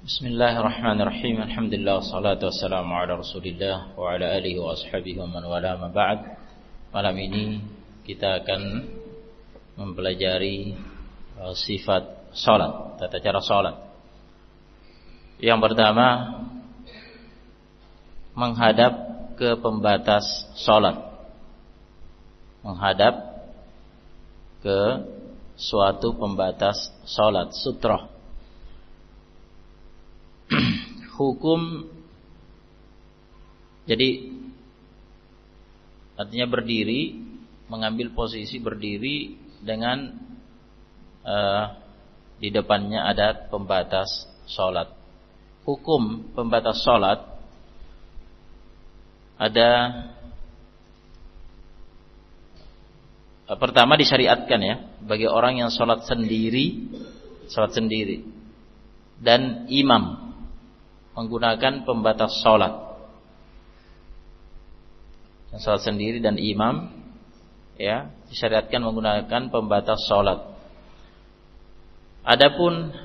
Bismillahirrahmanirrahim. Alhamdulillah wassalatu wassalamu ala Rasulillah wa ala alihi wa ashabihi wa man wala ma ba'd. Malam ini kita akan mempelajari sifat salat, tata cara salat. Yang pertama, menghadap ke pembatas salat. Menghadap ke suatu pembatas salat, sutrah. Hukum, jadi artinya berdiri, mengambil posisi berdiri dengan di depannya ada pembatas salat. Hukum pembatas salat ada, pertama disyariatkan ya bagi orang yang salat sendiri dan imam menggunakan pembatas salat. Yang salat sendiri dan imam ya disyariatkan menggunakan pembatas salat. Adapun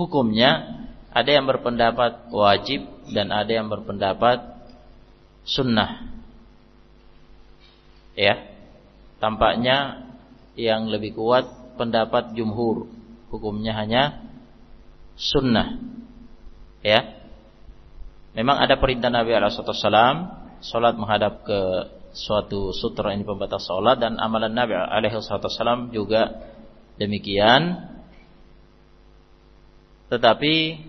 hukumnya, ada yang berpendapat wajib dan ada yang berpendapat sunnah. Ya. Tampaknya yang lebih kuat pendapat jumhur, hukumnya hanya sunnah. Ya, memang ada perintah Nabi SAW, salat menghadap ke suatu sutra ini pembatas salat, dan amalan Nabi SAW juga demikian. Tetapi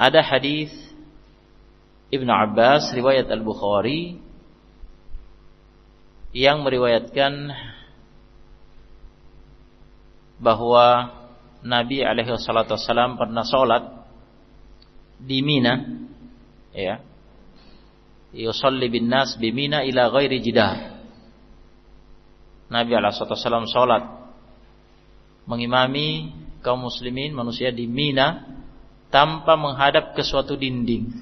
ada hadis Ibnu Abbas riwayat Al-Bukhari yang meriwayatkan bahwa Nabi SAW pernah sholat di Mina, ya, yusalli bin nas bi Mina ila ghairi jidah. Nabi SAW sholat mengimami kaum muslimin manusia di Mina tanpa menghadap ke suatu dinding,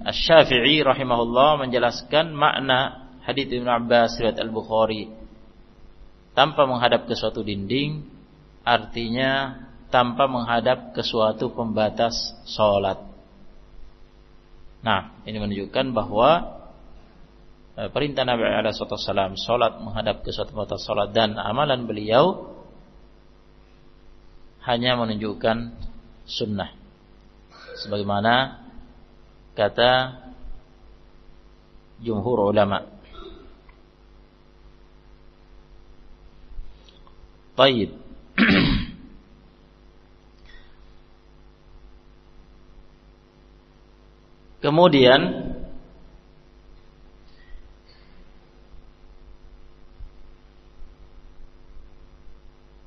Asy-Syafi'i rahimahullah menjelaskan makna hadits Ibnu Abbas riwayat Al-Bukhari. Tanpa menghadap ke suatu dinding artinya tanpa menghadap ke suatu pembatas salat. Nah, ini menunjukkan bahwa perintah Nabi SAW salat menghadap ke suatu pembatas salat dan amalan beliau hanya menunjukkan sunnah. Sebagaimana kata jumhur ulama. Baik. Kemudian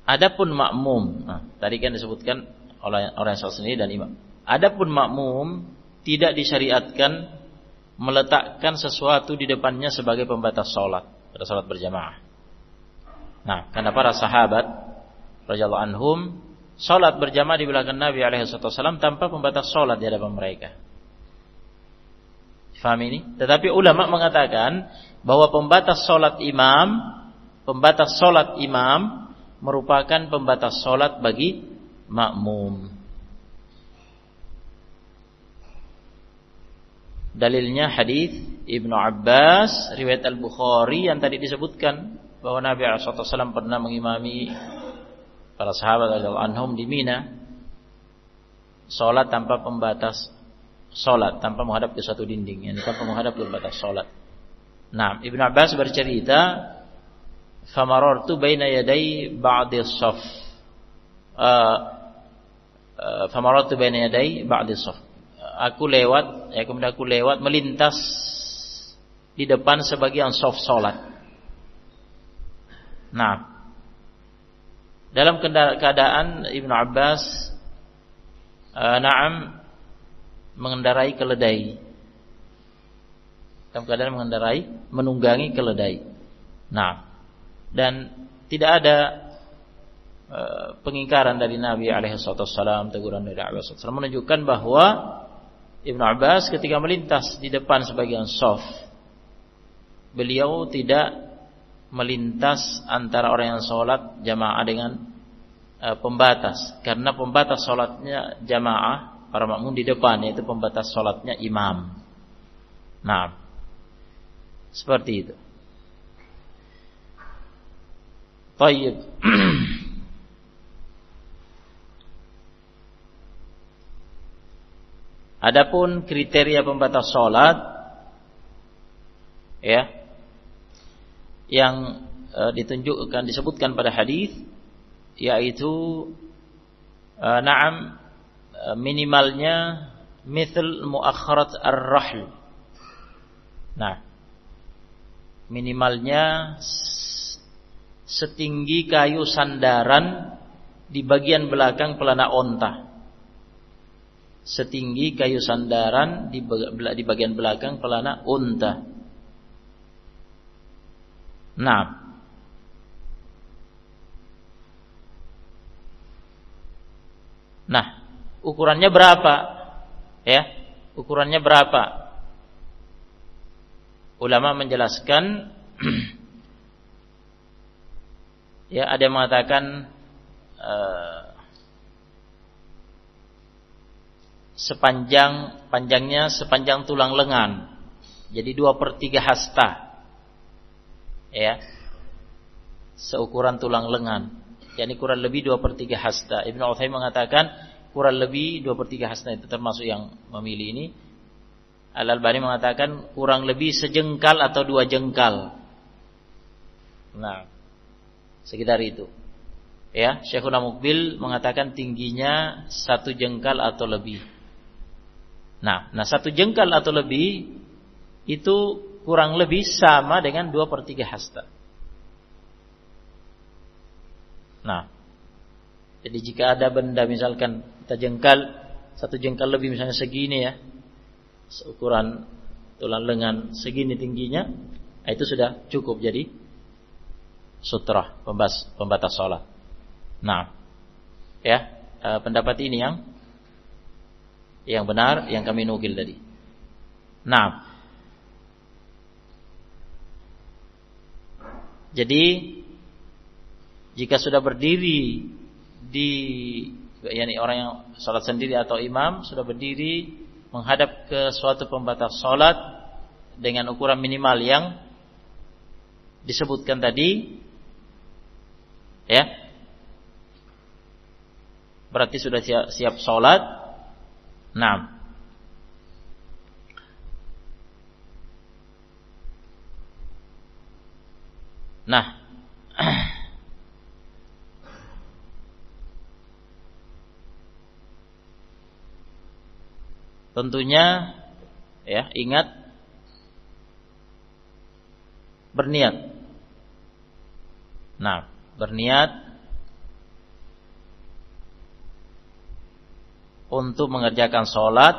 adapun makmum. Nah, tadi kan disebutkan oleh orang yang salat sendiri dan imam. Adapun makmum tidak disyariatkan meletakkan sesuatu di depannya sebagai pembatas salat pada salat berjamaah. Nah, karena para sahabat radhiyallahu anhum salat berjamaah di belakang Nabi SAW tanpa pembatas salat di hadapan mereka. Faham ini? Tetapi ulama mengatakan bahwa pembatas salat imam merupakan pembatas salat bagi makmum. Dalilnya hadis Ibnu Abbas riwayat Al-Bukhari yang tadi disebutkan, bahwa Nabi SAW pernah mengimami para sahabat radhiyallahu anhum di Mina, salat tanpa pembatas salat, tanpa menghadap ke suatu dinding, yani tanpa menghadap ke pembatas salat. Nah, Ibnu Abbas bercerita, famarartu baina yaday ba'di as-saff. Famarartu baina yaday ba'di as-saff. Kemudian aku lewat melintas di depan sebagian shaf salat. Nah, dalam keadaan Ibnu Abbas mengendarai keledai. Dalam keadaan menunggangi keledai. Nah, dan tidak ada pengingkaran dari Nabi SAW, teguran dari Nabi SAW menunjukkan bahwa Ibnu Abbas ketika melintas di depan sebagian shaf, beliau tidak melintas antara orang yang sholat jamaah dengan pembatas, karena pembatas sholatnya jamaah para makmum di depan, yaitu pembatas sholatnya imam. Nah, seperti itu. Baik. Adapun kriteria pembatas sholat, ya, yang ditunjukkan disebutkan pada hadis, yaitu minimalnya misal muakharat ar-rahl. Nah, minimalnya setinggi kayu sandaran di bagian belakang pelana onta. Setinggi kayu sandaran di bagian belakang pelana unta. Nah, ukurannya berapa? Ya, ukurannya berapa? Ulama menjelaskan, ya, ada yang mengatakan panjangnya sepanjang tulang lengan, jadi 2/3 hasta, ya, seukuran tulang lengan, yakni kurang lebih 2/3 hasta. Ibnu Utsaimin mengatakan kurang lebih 2/3 hasta, itu termasuk yang memilih ini. Al-Albani mengatakan kurang lebih sejengkal atau 2 jengkal. Nah, sekitar itu. Ya, Syekhuna Muqbil mengatakan tingginya 1 jengkal atau lebih. Nah, 1 jengkal atau lebih itu kurang lebih sama dengan 2/3 hasta. Nah, jadi jika ada benda misalkan kita jengkal 1 jengkal lebih, misalnya segini ya, seukuran tulang lengan segini tingginya, itu sudah cukup jadi sutrah, pembatas sholat. Nah, ya, pendapat ini yang benar, yang kami nukil tadi. Nah, jadi jika sudah berdiri yakni orang yang sholat sendiri atau imam sudah berdiri menghadap ke suatu pembatas sholat dengan ukuran minimal yang disebutkan tadi, ya, berarti sudah siap sholat. Nah, tentunya, ya, ingat berniat. Nah, berniat untuk mengerjakan sholat.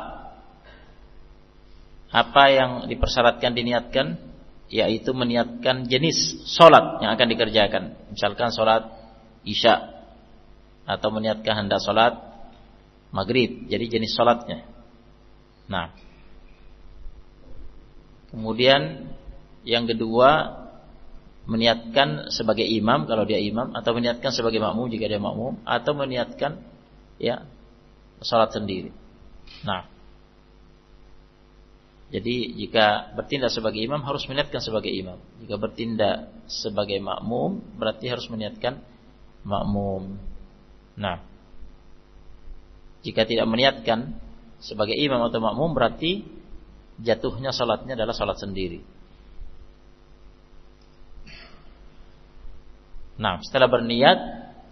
Apa yang dipersyaratkan diniatkan, yaitu meniatkan jenis sholat yang akan dikerjakan. Misalkan sholat isya, atau meniatkan hendak sholat maghrib, jadi jenis sholatnya. Nah, kemudian yang kedua, meniatkan sebagai imam kalau dia imam, atau meniatkan sebagai makmum jika dia makmum, atau meniatkan, ya, salat sendiri. Nah, jadi jika bertindak sebagai imam harus meniatkan sebagai imam. Jika bertindak sebagai makmum berarti harus meniatkan makmum. Nah, jika tidak meniatkan sebagai imam atau makmum berarti jatuhnya salatnya adalah salat sendiri. Nah, setelah berniat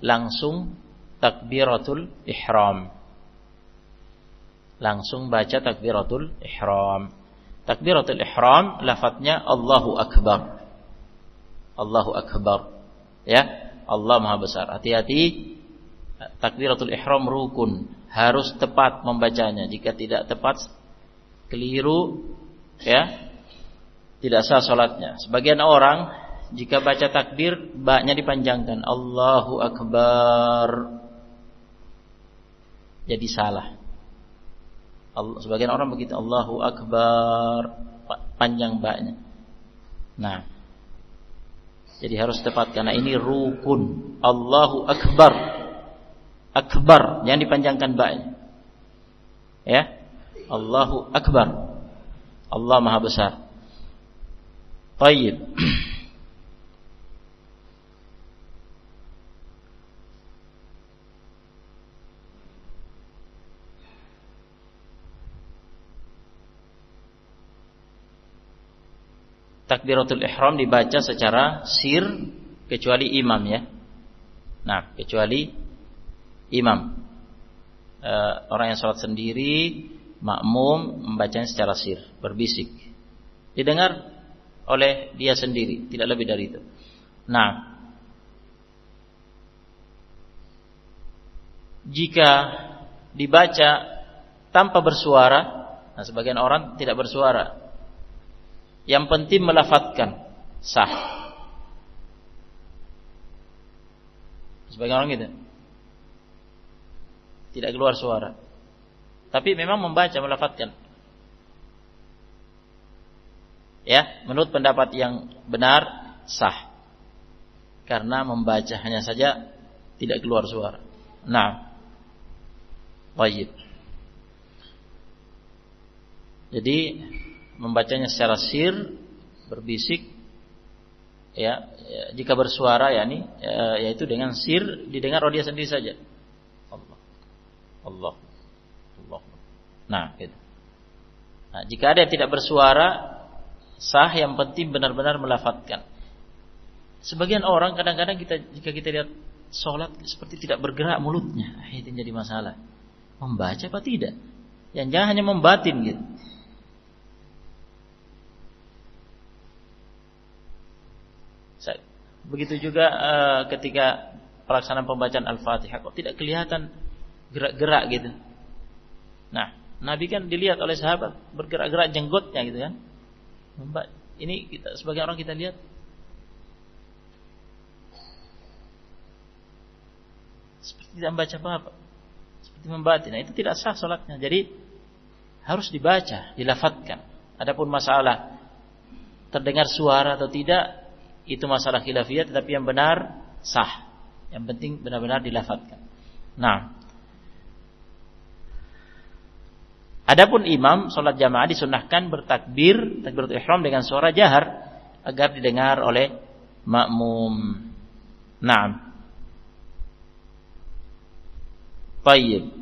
langsung takbiratul ihram. Langsung baca takbiratul ihram. Takbiratul ihram lafadznya Allahu Akbar. Allahu Akbar. Ya, Allah Maha Besar. Hati-hati, takbiratul ihram rukun, harus tepat membacanya. Jika tidak tepat, keliru, ya, tidak sah salatnya. Sebagian orang jika baca takbir ba-nya dipanjangkan, Allahu Akbar, jadi salah. Sebagian orang begitu, Allahu Akbar, panjang ba-nya. Nah, Jadi harus tepat karena ini rukun. Allahu Akbar. Akbar, jangan dipanjangkan ba-nya. Ya. Allahu Akbar. Allah Maha Besar. Baik. Takbiratul ihram dibaca secara sir kecuali imam ya. Nah, kecuali imam. Orang yang sholat sendiri, makmum membacanya secara sir, berbisik. Didengar oleh dia sendiri, tidak lebih dari itu. Nah, jika dibaca tanpa bersuara, nah sebagian orang tidak bersuara. Yang penting melafadzkan sah. Sebagian orang gitu. Tidak keluar suara. Tapi memang membaca, melafadzkan. Ya, menurut pendapat yang benar sah. Karena membaca hanya saja tidak keluar suara. Nah. Baik. Jadi membacanya secara sir, berbisik, ya, jika bersuara yaitu dengan sir didengar oleh dia sendiri saja. Allah. Nah, gitu. Nah, jika ada yang tidak bersuara, sah, yang penting benar-benar melafadzkan. Sebagian orang kadang-kadang jika kita lihat sholat seperti tidak bergerak mulutnya, itu jadi masalah. Membaca apa tidak? Yang jangan hanya membatin gitu. Begitu juga ketika pelaksanaan pembacaan Al-Fatihah kok tidak kelihatan gerak-gerak gitu. Nah, Nabi kan dilihat oleh sahabat bergerak-gerak jenggotnya gitu kan. Ini kita sebagai orang kita lihat seperti tidak membaca apa-apa, seperti membatin. Nah, itu tidak sah salatnya. Jadi harus dibaca, dilafadzkan. Adapun masalah terdengar suara atau tidak, itu masalah khilafiyah, tetapi yang benar sah. Yang penting benar-benar dilafadzkan. Nah, adapun imam salat jamaah disunnahkan bertakbir, takbiratul ihram dengan suara jahar agar didengar oleh makmum. Naam. Baik.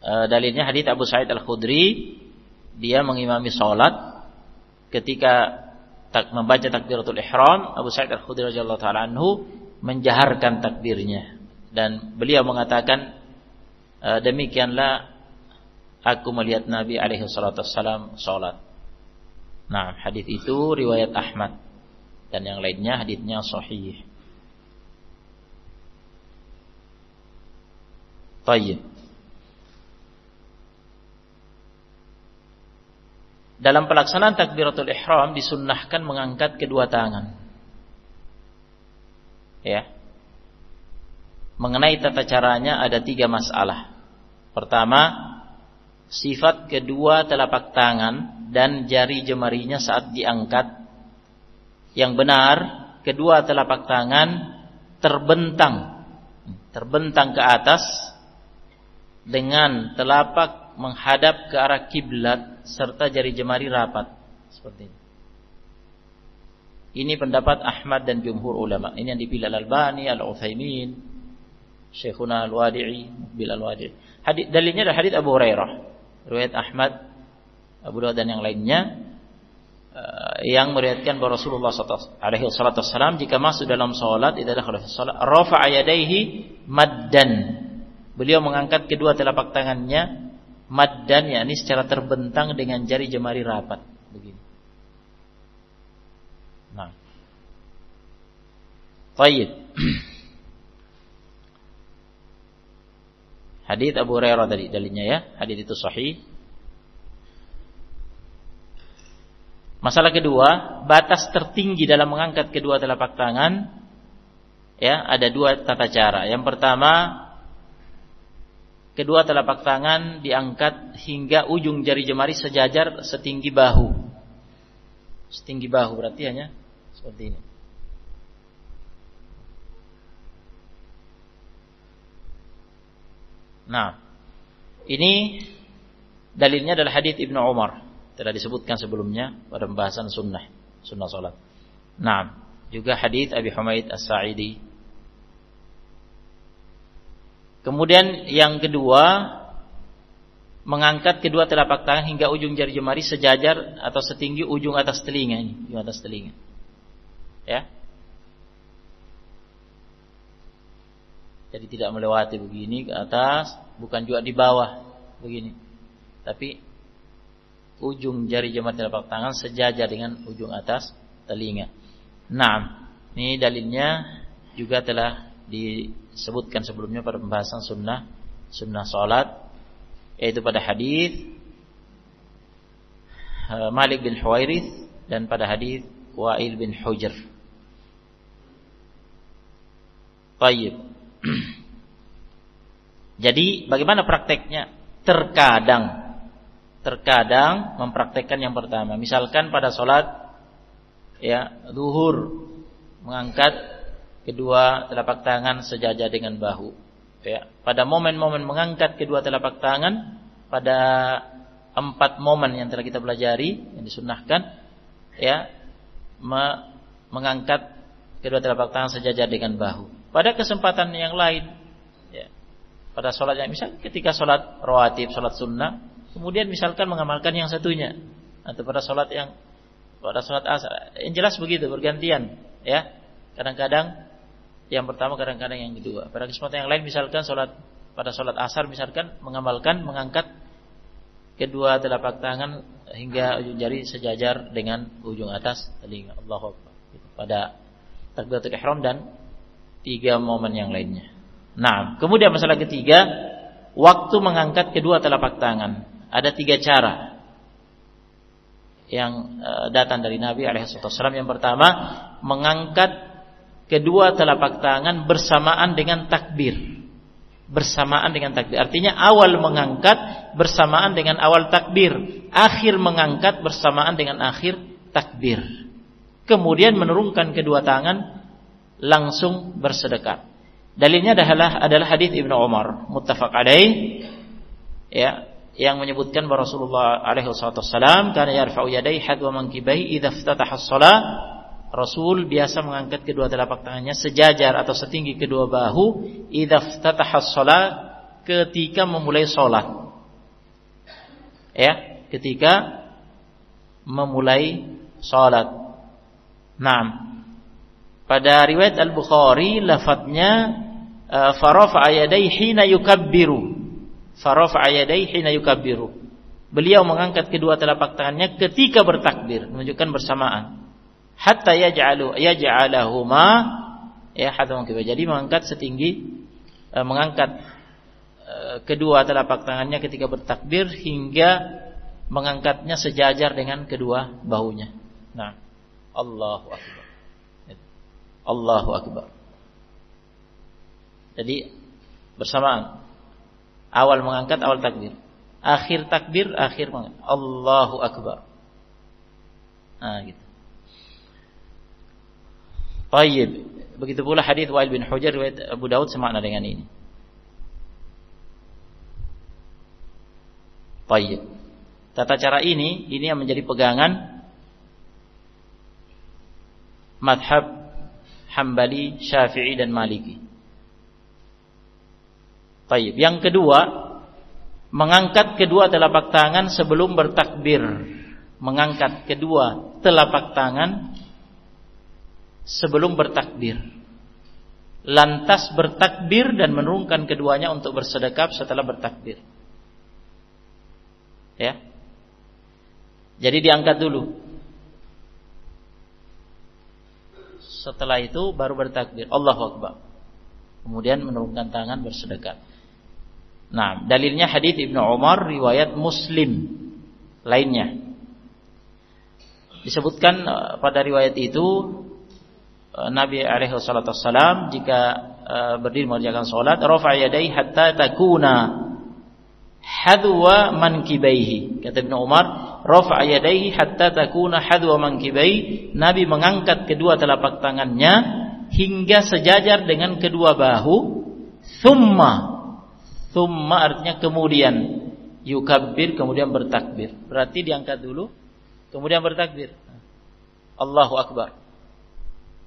Dalilnya hadits Abu Sa'id Al-Khudri, dia mengimami salat ketika membaca takbiratul ihram, Abu Sa'id Al-Khudri radhiyallahu taala anhu menjaharkan takbirnya dan beliau mengatakan, demikianlah aku melihat Nabi alaihi salatu wassalam salat. Nah, hadis itu riwayat Ahmad dan yang lainnya hadisnya sahih. Baik. Dalam pelaksanaan takbiratul ihram disunnahkan mengangkat kedua tangan. Ya. Mengenai tata caranya ada 3 masalah. Pertama, sifat kedua telapak tangan dan jari jemarinya saat diangkat. Yang benar, kedua telapak tangan terbentang ke atas dengan telapak menghadap ke arah kiblat serta jari jemari rapat seperti ini. Ini pendapat Ahmad dan jumhur ulama. Ini yang dipilih Al-Albani, Al-Utsaimin, Syekhuna Al-Wadi'i, Bil Al-Wadi'i. Dalilnya adalah hadits Abu Hurairah, riwayat Ahmad, Abu Dawud dan yang lainnya, yang meriwayatkan bahwa Rasulullah alaihi wasallam jika masuk dalam salat, adalah kalau salat rafa'a yadayhi maddan. Beliau mengangkat kedua telapak tangannya maddan, yakni secara terbentang dengan jari jemari rapat begini. Nah. Baik. Hadits Abu Hurairah tadi dalilnya ya, hadits itu sahih. Masalah kedua, batas tertinggi dalam mengangkat kedua telapak tangan, ya, ada 2 tata cara. Yang pertama, kedua telapak tangan diangkat hingga ujung jari jemari sejajar setinggi bahu. setinggi bahu, berarti hanya seperti ini. Nah, ini dalilnya adalah hadis Ibnu Umar, telah disebutkan sebelumnya pada pembahasan sunnah salat. Nah, juga hadis Abi Humaid As-Sa'idi. Kemudian yang kedua, mengangkat kedua telapak tangan hingga ujung jari jemari sejajar atau setinggi ujung atas telinga ini, ujung atas telinga. Ya. Jadi tidak melewati begini ke atas, bukan juga di bawah begini. Tapi ujung jari jemari telapak tangan sejajar dengan ujung atas telinga. Nah, ini dalilnya juga telah disebutkan sebelumnya pada pembahasan sunnah salat, yaitu pada hadis Malik bin Huwairits dan pada hadis Wa'il bin Hujr. Baik. Jadi bagaimana prakteknya? Terkadang mempraktekkan yang pertama. Misalkan pada sholat zuhur, mengangkat kedua telapak tangan sejajar dengan bahu. Pada momen-momen mengangkat kedua telapak tangan, pada 4 momen yang telah kita pelajari yang disunnahkan, mengangkat kedua telapak tangan sejajar dengan bahu. Pada kesempatan yang lain, pada sholat yang misal ketika sholat rawatib, sholat sunnah, kemudian misalkan mengamalkan yang satunya, atau pada sholat asar, yang jelas begitu bergantian, kadang-kadang yang pertama, kadang-kadang yang kedua. Pada kesempatan yang lain, misalkan pada sholat asar, misalkan mengangkat kedua telapak tangan hingga ujung jari sejajar dengan ujung atas telinga. Allahu Akbar. Pada takbiratul ihram dan 3 momen yang lainnya. Nah, kemudian masalah ketiga, waktu mengangkat kedua telapak tangan. Ada 3 cara yang datang dari Nabi alaihissalam. Yang pertama, mengangkat kedua telapak tangan bersamaan dengan takbir. Bersamaan dengan takbir. Artinya awal mengangkat bersamaan dengan awal takbir, akhir mengangkat bersamaan dengan akhir takbir. Kemudian menurunkan kedua tangan langsung bersedekap. Dalilnya adalah hadis Ibnu Umar muttafaq alaih, yang menyebutkan bahwa Rasulullah alaihi wasallam kana yarfa'u yadayhi hadwa mankibaihi idza iftataha as-shalah. Rasul biasa mengangkat kedua telapak tangannya sejajar atau setinggi kedua bahu idza iftataha as-shalah, ketika memulai salat. Ketika memulai salat. Naam. Pada riwayat Al-Bukhari lafadznya farafa'a yadayhi hina yukabbiru. Farafa'a yadayhi hina yukabbiru. Beliau mengangkat kedua telapak tangannya ketika bertakbir, menunjukkan bersamaan. Hatta yaj'alahuma hatta mungkin. Jadi mengangkat kedua telapak tangannya ketika bertakbir hingga mengangkatnya sejajar dengan kedua bahunya. Nah, Allahu Akbar. Allahu Akbar. Jadi bersamaan. Awal mengangkat, awal takbir. Akhir takbir, akhir mengangkat. Allahu Akbar. Nah, gitu. Baik. Begitu pula hadis Wa'il bin Hujr riwayat Abu Daud semakna dengan ini. Baik. Tata cara ini yang menjadi pegangan madhab Hambali, Syafi'i dan Maliki. Baik. Yang kedua, mengangkat kedua telapak tangan sebelum bertakbir. Mengangkat kedua telapak tangan sebelum bertakbir. Lantas bertakbir dan menurunkan keduanya untuk bersedekap setelah bertakbir. Jadi diangkat dulu. Setelah itu baru bertakbir, Allahu Akbar. Kemudian menurunkan tangan bersedekap. Nah, dalilnya hadis Ibnu Umar riwayat Muslim lainnya. Disebutkan pada riwayat itu Nabi alaihi wasallam jika berdiri mengerjakan salat, rafa'a yadayhi hatta takuna hadwa mankibaihi. Kata Ibnu Umar, rafa'a yadayhi hatta takuna hadwa mankibai. Nabi mengangkat kedua telapak tangannya hingga sejajar dengan kedua bahu. Thumma artinya kemudian, yukabbir kemudian bertakbir. Berarti diangkat dulu kemudian bertakbir. Allahu akbar.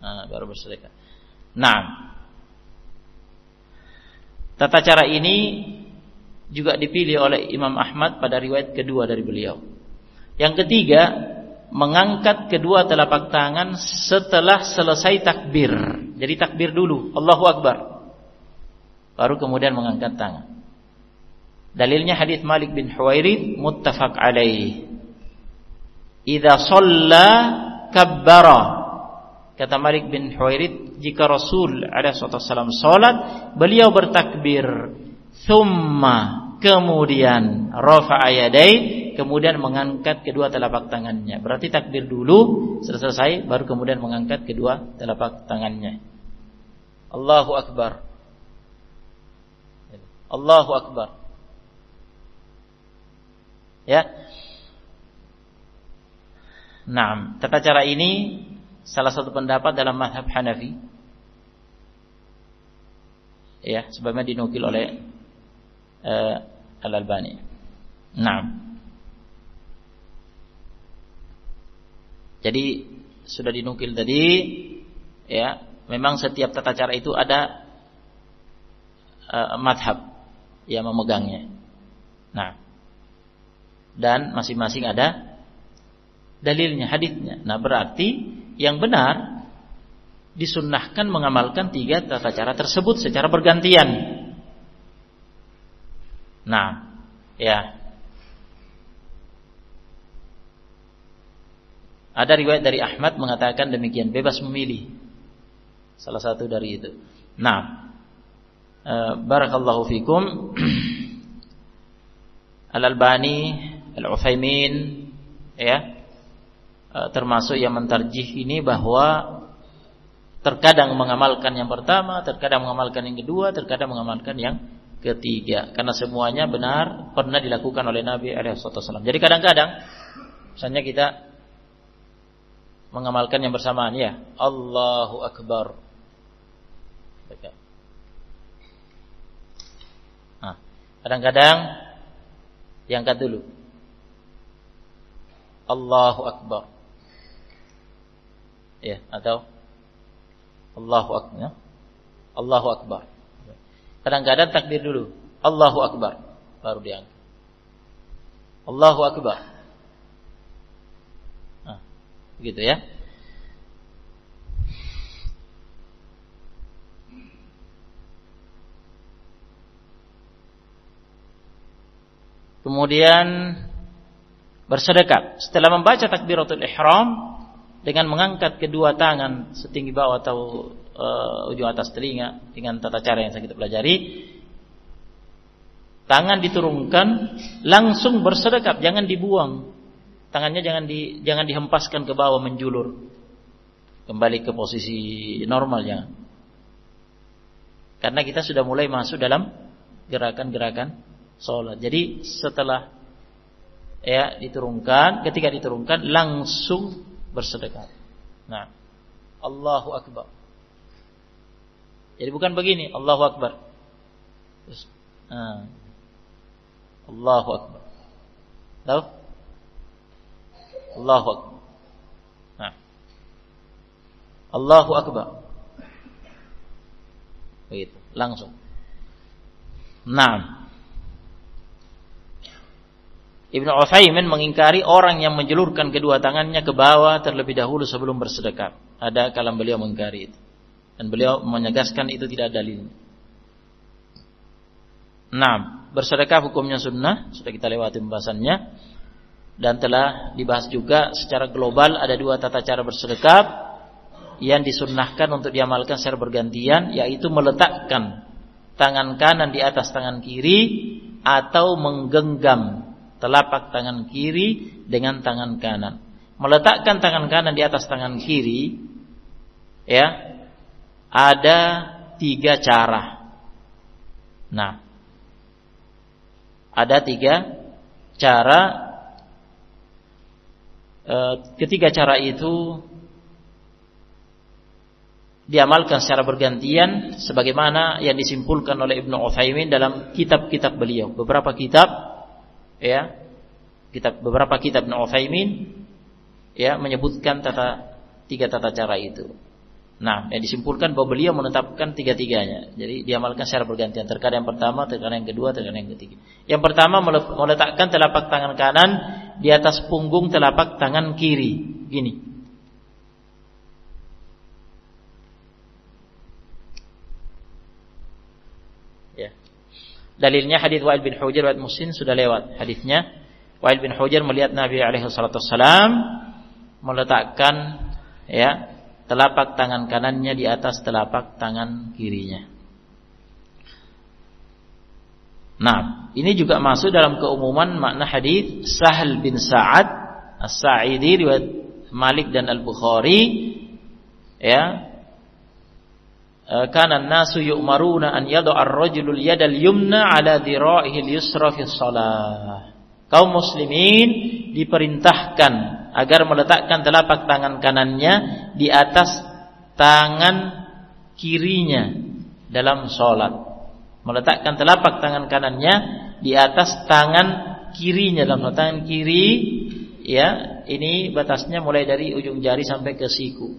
Baru bersedekah. Nah, tata cara ini juga dipilih oleh Imam Ahmad pada riwayat kedua dari beliau. Yang ketiga, mengangkat kedua telapak tangan setelah selesai takbir. Jadi takbir dulu, Allahu Akbar, baru kemudian mengangkat tangan. Dalilnya hadis Malik bin Huwairits muttafaq alaih. Idza shalla kabbara. Kata Malik bin Huwairits, jika Rasul alaihi wasallam salat, beliau bertakbir. Thumma kemudian rafa'a yadai, kemudian mengangkat kedua telapak tangannya. Berarti takbir dulu, selesai baru kemudian mengangkat kedua telapak tangannya. Allahu akbar. Allahu akbar. Ya. Naam, tata cara ini salah satu pendapat dalam mazhab Hanafi. Ya, sebagaimana dinukil oleh Al-Albani. Nah, jadi sudah dinukil tadi, ya, memang setiap tata cara itu ada madhab yang memegangnya. Nah, dan masing-masing ada dalilnya, hadisnya. Nah, berarti yang benar disunnahkan mengamalkan tiga tata cara tersebut secara bergantian. Nah, ya. Ada riwayat dari Ahmad mengatakan demikian, bebas memilih salah satu dari itu. Nah, barakallahu fikum. Al-Albani, Al-Utsaimin, ya, termasuk yang mentarjih ini bahwa terkadang mengamalkan yang pertama, terkadang mengamalkan yang kedua, terkadang mengamalkan yang ketiga, karena semuanya benar pernah dilakukan oleh Nabi SAW. Jadi kadang-kadang misalnya kita mengamalkan yang bersamaan, ya, Allahu Akbar. Nah, kadang-kadang diangkat dulu, Allahu Akbar, ya, atau Allahu Akbar, Allahu Akbar. Kadang-kadang takbir dulu, Allahu Akbar, baru diangkat, Allahu Akbar. Nah, begitu ya. Kemudian bersedekap setelah membaca takbiratul ihram dengan mengangkat kedua tangan setinggi bawah atau ujung atas telinga dengan tata cara yang kita pelajari. Tangan diturunkan, langsung bersedekap, jangan dibuang. Tangannya jangan dihempaskan ke bawah menjulur. Kembali ke posisi normal, jangan. Karena kita sudah mulai masuk dalam gerakan-gerakan salat. Jadi setelah diturunkan, ketika diturunkan langsung bersedekap. Nah, Allahu Akbar. Jadi bukan begini, Allahu Akbar. Terus, Allahu Akbar. Tahu? Allahu Akbar. Nah, Allahu Akbar. Begitu, langsung. Nah, Ibnu Utsaimin mengingkari orang yang menjulurkan kedua tangannya ke bawah terlebih dahulu sebelum bersedekap. Ada kalam beliau mengingkari itu. Dan beliau menegaskan itu tidak dalil. Nah, bersedekah hukumnya sunnah, sudah kita lewati pembahasannya. Dan telah dibahas juga secara global ada dua tata cara bersedekah yang disunnahkan untuk diamalkan secara bergantian, yaitu meletakkan tangan kanan di atas tangan kiri atau menggenggam telapak tangan kiri dengan tangan kanan. Meletakkan tangan kanan di atas tangan kiri, ya, ada 3 cara. Nah, ada 3 cara ketiga cara itu diamalkan secara bergantian sebagaimana yang disimpulkan oleh Ibnu Utsaimin dalam kitab-kitab beliau. Beberapa kitab Ibnu Utsaimin menyebutkan tiga tata cara itu. Nah, yang disimpulkan bahwa beliau menetapkan tiga-tiganya. Jadi diamalkan secara bergantian. Terkadang yang pertama, terkadang yang kedua, terkadang yang ketiga. Yang pertama meletakkan telapak tangan kanan di atas punggung telapak tangan kiri. Gini. Ya. Dalilnya hadis Wa'il bin Hujr riwayat Muslim sudah lewat hadisnya. Wa'il bin Hujr melihat Nabi alaihi salatu wasallam meletakkan telapak tangan kanannya di atas telapak tangan kirinya. Nah, ini juga masuk dalam keumuman makna hadis Sahal bin Sa'ad As-Sa'idi riwayat Malik dan Al-Bukhari. Kana an-nasu yu'maruna an yada'a ar-rajulu al-yada al-yumna 'ala dhira'ihi al-yusra fi shalah. Kaum muslimin diperintahkan agar meletakkan telapak tangan kanannya di atas tangan kirinya dalam sholat. Meletakkan telapak tangan kanannya di atas tangan kirinya dalam sholat. Tangan kiri, ini batasnya mulai dari ujung jari sampai ke siku.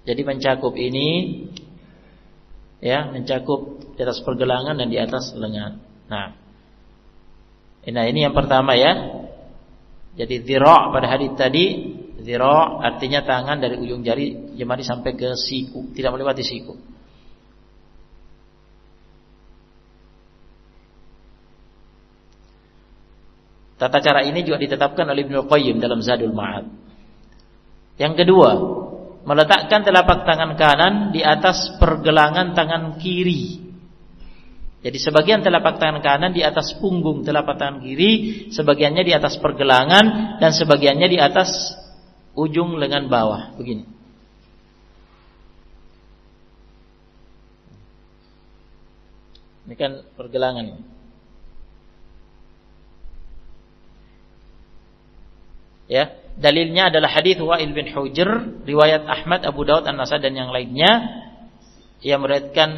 Jadi mencakup ini, mencakup di atas pergelangan dan di atas lengan. Nah, ini yang pertama Jadi dhira' pada hadis tadi, dhira' artinya tangan dari ujung jari sampai ke siku, tidak melewati siku. Tata cara ini juga ditetapkan oleh Ibnu Qayyim dalam Zadul Ma'ad. Yang kedua, meletakkan telapak tangan kanan di atas pergelangan tangan kiri. Jadi sebagian telapak tangan kanan di atas punggung telapak tangan kiri, sebagiannya di atas pergelangan, dan sebagiannya di atas ujung lengan bawah. Begini. Ini kan pergelangan. Dalilnya adalah hadis Wa'il bin Hujr riwayat Ahmad, Abu Daud, An-Nasai dan yang lainnya yang meriwayatkan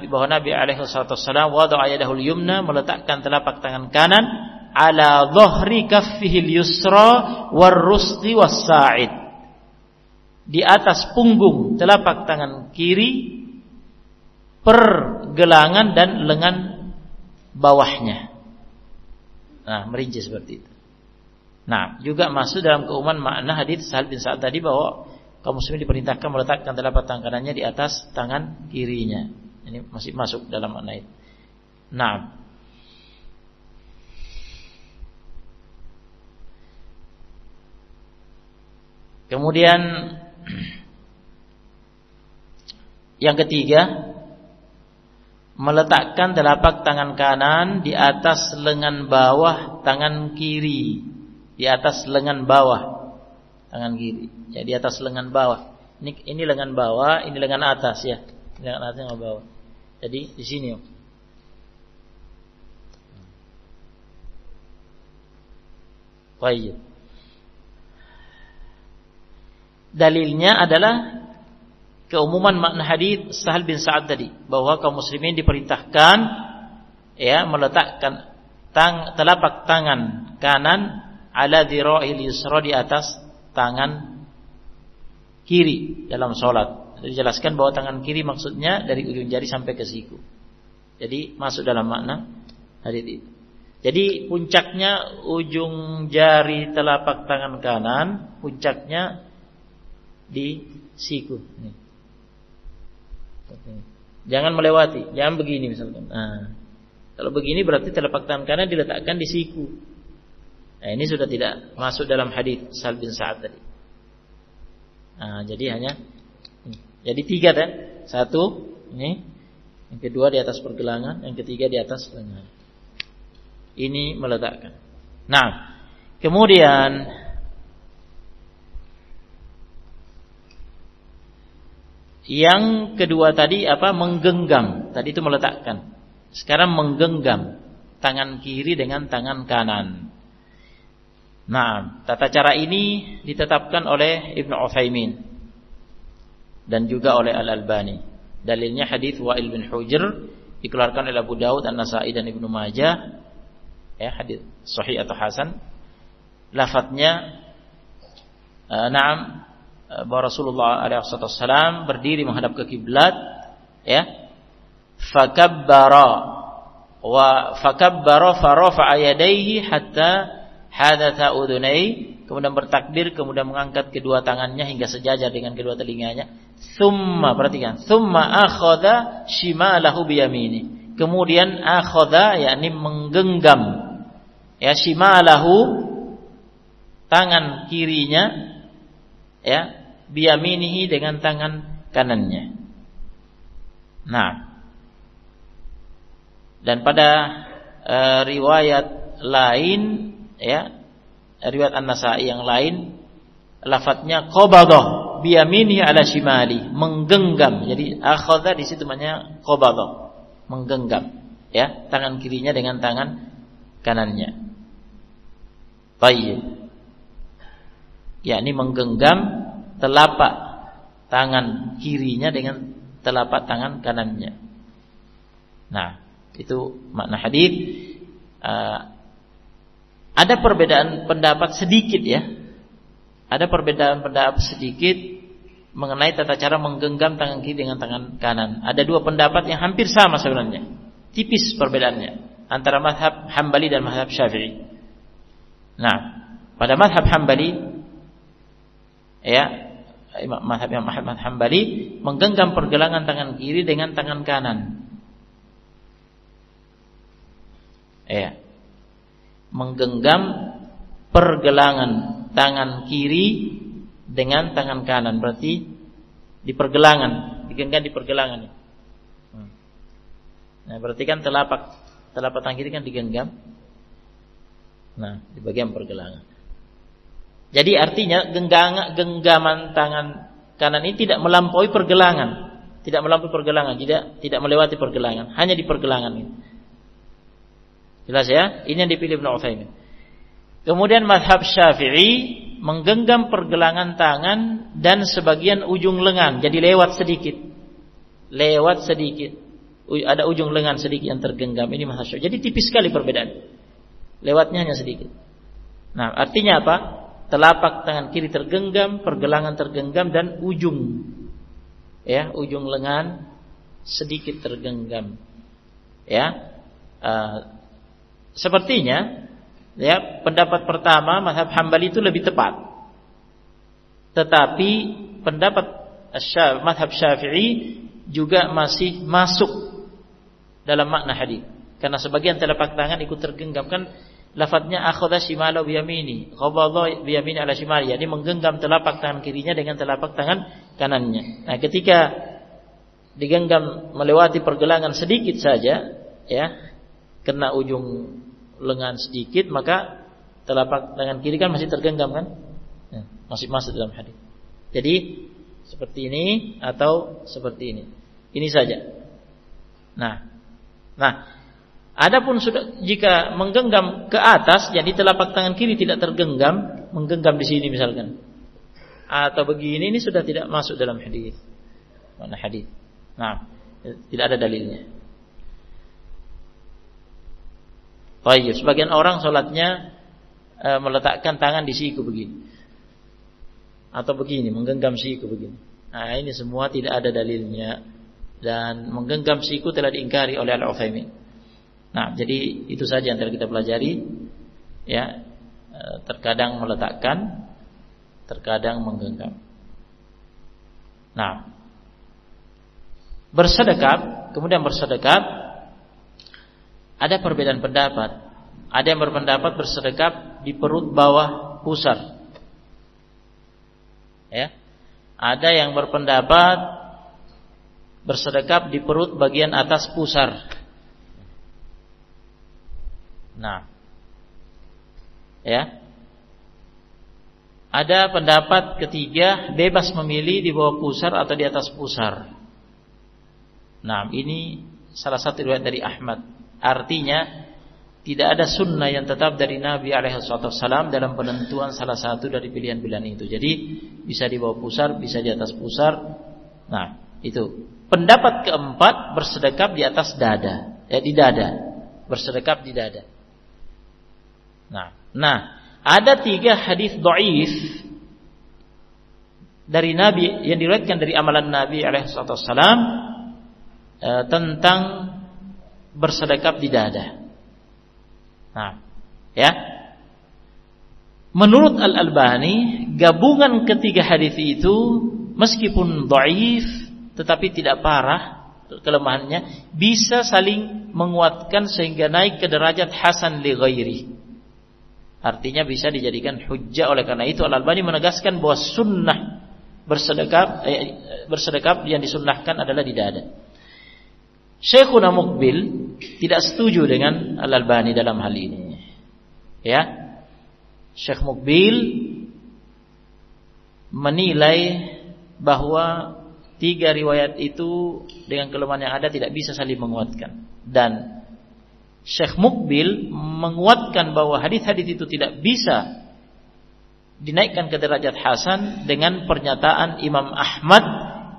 bahwa Nabi alaihi wasallam wada'a yadahu al-yumna, meletakkan telapak tangan kanan ala dhahri kaffihi al-yusra war-rusdi was-sa'id, di atas punggung telapak tangan kiri, pergelangan dan lengan bawahnya. Nah, merinci seperti itu. Nah, juga masuk dalam keumuman makna hadis Sahal bin Sa'ad tadi bahwa kaum muslimin diperintahkan meletakkan telapak tangan kanannya di atas tangan kirinya. Ini masih masuk dalam makna itu. Nah, kemudian yang ketiga, meletakkan telapak tangan kanan di atas lengan bawah tangan kiri, di atas lengan bawah tangan kiri. Ya, di atas lengan bawah. Ini lengan bawah, ini lengan atas ya. Lengan atas yang bawah. Jadi di sini. Baik. Dalilnya adalah keumuman makna hadis Sahal bin Sa'ad tadi, bahwa kaum muslimin diperintahkan meletakkan telapak tangan kanan ala dhira'il yusra, di atas tangan kiri dalam sholat. Dijelaskan bahwa tangan kiri maksudnya dari ujung jari sampai ke siku. Jadi masuk dalam makna hadis itu. Jadi puncaknya ujung jari telapak tangan kanan, puncaknya di siku. Jangan melewati, jangan begini misalkan. Nah, kalau begini berarti telapak tangan kanan diletakkan di siku. Nah, ini sudah tidak masuk dalam hadis Sahal bin Sa'ad tadi. Nah, jadi hanya jadi tiga kan? Satu ini, yang kedua di atas pergelangan, yang ketiga di atas lengan. Ini meletakkan. Nah, kemudian yang kedua tadi menggenggam. Tadi itu meletakkan. Sekarang menggenggam tangan kiri dengan tangan kanan. Nah, tata cara ini ditetapkan oleh Ibnu Utsaimin dan juga oleh Al-Albani. Dalilnya hadis Wa'il bin Hujr dikeluarkan oleh Abu Daud, An-Nasa'i dan Ibnu Majah. Ya, hadis sahih atau hasan. Lafadznya bahwa Rasulullah alaihi wasallam berdiri menghadap ke kiblat, ya. Fakabbara farafa'a yadayhi hatta hadatha udunai, kemudian bertakbir, kemudian mengangkat kedua tangannya hingga sejajar dengan kedua telinganya. Thumma, perhatikan, thumma akhadha shimalahu biyamini. Kemudian akhadha, yakni menggenggam, ya, shimalahu, tangan kirinya, ya, biyaminihi, dengan tangan kanannya. Nah, dan pada riwayat lain, ya, riwayat An-Nasa'i yang lain, lafadznya qabadha biyaminihi ala shimali, menggenggam. Jadi akhadha di situ maknanya qabadha, menggenggam, ya, tangan kirinya dengan tangan kanannya. Baik. Yakni menggenggam telapak tangan kirinya dengan telapak tangan kanannya. Nah, itu makna hadis. Ada perbedaan pendapat sedikit, ya. Ada perbedaan pendapat sedikit mengenai tata cara menggenggam tangan kiri dengan tangan kanan. Ada dua pendapat yang hampir sama sebenarnya. Tipis perbedaannya antara mazhab Hambali dan mazhab Syafi'i. Nah, pada mazhab Hambali, ya, mazhab Hambali menggenggam pergelangan tangan kiri dengan tangan kanan. Ya. Menggenggam pergelangan tangan kiri dengan tangan kanan, berarti di pergelangan, digenggam di pergelangan. Nah, berarti kan telapak tangan kiri kan digenggam. Nah, di bagian pergelangan. Jadi artinya genggaman tangan kanan ini tidak melampaui pergelangan, tidak melewati pergelangan, hanya di pergelangan ini. Jelas, ya? Ini yang dipilih Ibnu Utsaimin. Kemudian mazhab Syafi'i menggenggam pergelangan tangan dan sebagian ujung lengan, jadi lewat sedikit. Ada ujung lengan sedikit yang tergenggam. Ini mazhab Syafi'i. Jadi tipis sekali perbedaan. Lewatnya hanya sedikit. Nah, artinya apa? Telapak tangan kiri tergenggam, pergelangan tergenggam, dan ujung lengan sedikit tergenggam. Ya. Sepertinya, ya, pendapat pertama mazhab Hambali itu lebih tepat. Tetapi pendapat mazhab Syafi'i juga masih masuk dalam makna hadis. Karena sebagian telapak tangan ikut tergenggam, kan lafadznya akhadha shimalahu biyamini, qabadha biyamini ala shimali, yakni menggenggam telapak tangan kirinya dengan telapak tangan kanannya. Nah, ketika digenggam melewati pergelangan sedikit saja, ya, kena ujung lengan sedikit, maka telapak tangan kiri kan masih tergenggam, kan? Ya, masih masuk dalam hadis. Jadi seperti ini atau seperti ini. Ini saja. Nah, adapun sudah jika menggenggam ke atas, jadi telapak tangan kiri tidak tergenggam, menggenggam di sini misalkan, atau begini, ini sudah tidak masuk dalam hadis. Mana hadis? Nah, tidak ada dalilnya. Baik, sebagian orang sholatnya meletakkan tangan di siku begini, atau begini, menggenggam siku begini. Nah, ini semua tidak ada dalilnya, dan menggenggam siku telah diingkari oleh Al-Utsaimin. Nah, jadi itu saja yang telah kita pelajari, ya. Terkadang meletakkan, terkadang menggenggam. Nah, bersedekap, kemudian bersedekap, ada perbedaan pendapat. Ada yang berpendapat bersedekap di perut bawah pusar, ya. Ada yang berpendapat bersedekap di perut bagian atas pusar. Nah, ya. Ada pendapat ketiga, bebas memilih di bawah pusar atau di atas pusar. Nah, ini salah satu riwayat dari Ahmad. Artinya Tidak ada sunnah yang tetap dari Nabi SAW dalam penentuan salah satu dari pilihan-pilihan itu. Jadi bisa di bawah pusar, bisa di atas pusar. Nah, itu. Pendapat keempat, bersedekap di atas dada, di dada. Bersedekap di dada. Nah, ada 3 hadis dhaif dari Nabi yang diriwayatkan dari amalan Nabi SAW tentang bersedekap di dada. Nah, ya. Menurut Al-Albani, gabungan ketiga hadis itu meskipun dhaif tetapi tidak parah kelemahannya, bisa saling menguatkan sehingga naik ke derajat hasan li ghairi. Artinya bisa dijadikan hujjah. Oleh karena itu Al-Albani menegaskan bahwa sunnah bersedekap yang disunnahkan adalah di dada. Syekhuna Muqbil tidak setuju dengan Al-Albani dalam hal ini. Ya. Syekh Muqbil menilai bahwa 3 riwayat itu dengan kelemahan yang ada tidak bisa saling menguatkan. Dan Syekh Muqbil menguatkan bahwa hadis-hadis itu tidak bisa dinaikkan ke derajat hasan dengan pernyataan Imam Ahmad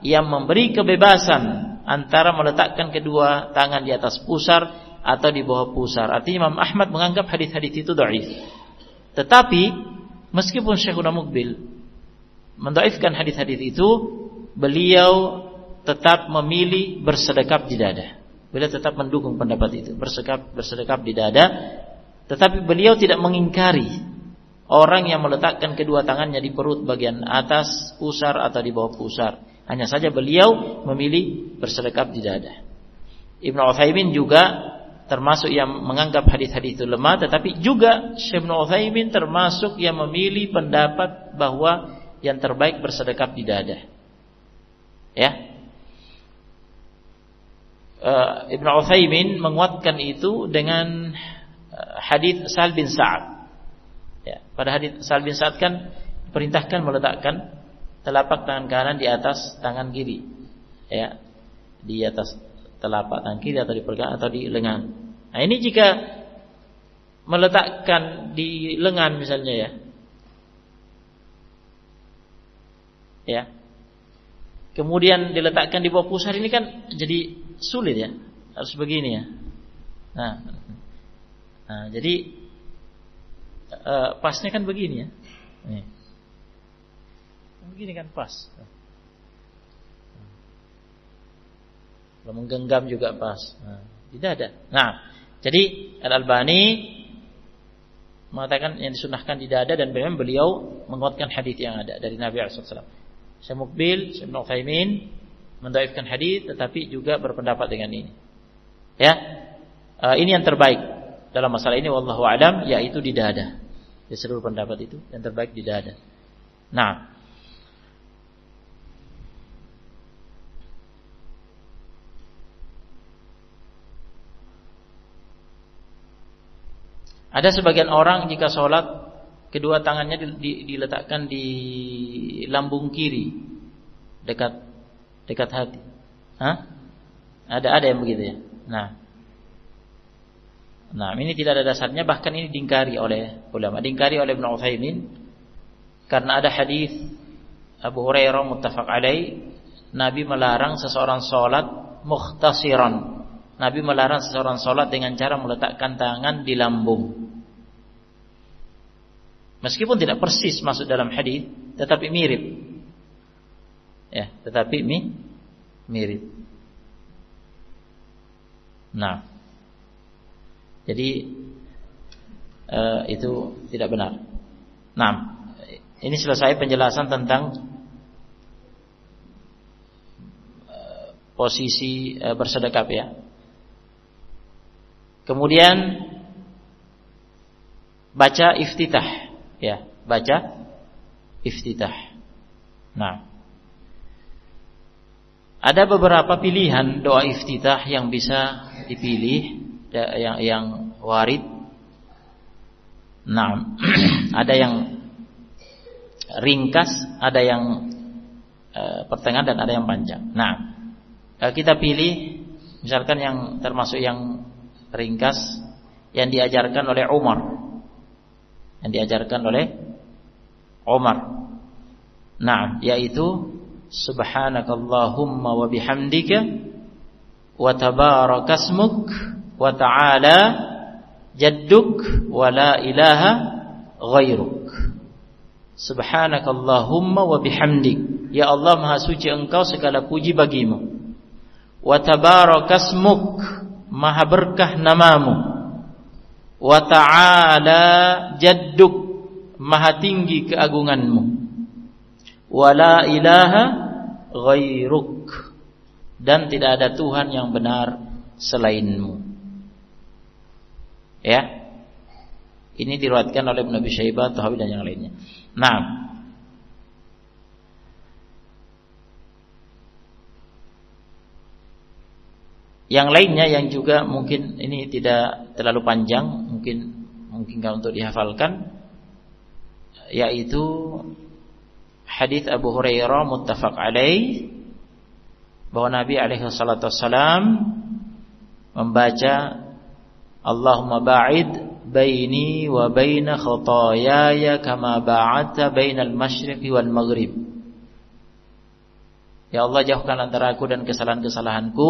yang memberi kebebasan antara meletakkan kedua tangan di atas pusar atau di bawah pusar. Artinya Imam Ahmad menganggap hadis-hadis itu dhaif. Tetapi meskipun Syekhuna Muqbil mendhaifkan hadis-hadis itu, beliau tetap memilih bersedekap di dada. Beliau tetap mendukung pendapat itu, bersedekap di dada. Tetapi beliau tidak mengingkari orang yang meletakkan kedua tangannya di perut bagian atas pusar atau di bawah pusar. Hanya saja beliau memilih bersedekap di dada. Ibnu Utsaimin juga termasuk yang menganggap hadis-hadis itu lemah, tetapi juga Syekh Ibnu Utsaimin termasuk yang memilih pendapat bahwa yang terbaik bersedekap di dada. Ya. Ibnu Utsaimin menguatkan itu dengan hadis Sahal bin Sa'ad. Ya, pada hadis Sahal bin Sa'ad kan perintahkan meletakkan telapak tangan kanan di atas tangan kiri, ya, di atas telapak tangan kiri atau di pergelangan atau di lengan. Nah, ini jika meletakkan di lengan misalnya, ya, kemudian diletakkan di bawah pusar, ini kan jadi sulit ya, harus begini ya. Nah jadi pasnya kan begini ya. Nih. Begini kan pas. Kalau menggenggam juga pas. Tidak ada. Nah, jadi Al-Albani mengatakan yang disunahkan di dada, dan memang beliau menguatkan hadis yang ada dari Nabi SAW. Syekh Muqbil, Syekh Ibnu Utsaimin mendhaifkan hadis, tetapi juga berpendapat dengan ini. Ya, ini yang terbaik dalam masalah ini. Wallahu a'lam, yaitu di dada. Di seluruh pendapat itu yang terbaik di dada. Nah, ada sebagian orang jika sholat kedua tangannya diletakkan di lambung kiri dekat hati. Ada yang begitu ya. Nah, ini tidak ada dasarnya, bahkan ini diingkari oleh ulama, diingkari oleh Ibnu Utsaimin karena ada hadis Abu Hurairah muttafaq alaih, Nabi melarang seseorang sholat mukhtasiran. Nabi melarang seseorang sholat dengan cara meletakkan tangan di lambung. Meskipun tidak persis masuk dalam hadis, tetapi mirip. Ya, tetapi mirip. Nah, jadi itu tidak benar. Nah, ini selesai penjelasan tentang posisi bersedekap ya. Kemudian baca iftitah, ya, baca iftitah. Nah, ada beberapa pilihan doa iftitah yang bisa dipilih, yang warid. Nah, ada yang ringkas, ada yang pertengahan, dan ada yang panjang. Nah, kita pilih misalkan yang termasuk yang ringkas, yang diajarkan oleh Umar. Nah, yaitu subhanakallahumma wa bihamdika wa tabarakasmuk wa ta'ala jadduk wa la ilaha ghairuk. Subhanakallahumma wa bihamdik, ya Allah maha suci engkau, segala puji bagimu. Wa tabarakasmuk, maha berkah namamu. Wa ta'ala jadduk, maha tinggi keagunganmu. Wa la ilaha ghairuk, dan tidak ada Tuhan yang benar selainmu. Ya. Ini diriwayatkan oleh Ibnu Abi Syaibah, Tahawi dan yang lainnya. Nah, yang lainnya yang juga mungkin ini tidak terlalu panjang, mungkin untuk dihafalkan, yaitu hadis Abu Hurairah muttafaq alaih, bahwa Nabi alaihi salatu wassalam membaca Allahumma ba'id baini wa baina khataayaya kama ba'adta bainal masyriqi wal maghrib. Ya Allah, jauhkan antara aku dan kesalahan-kesalahanku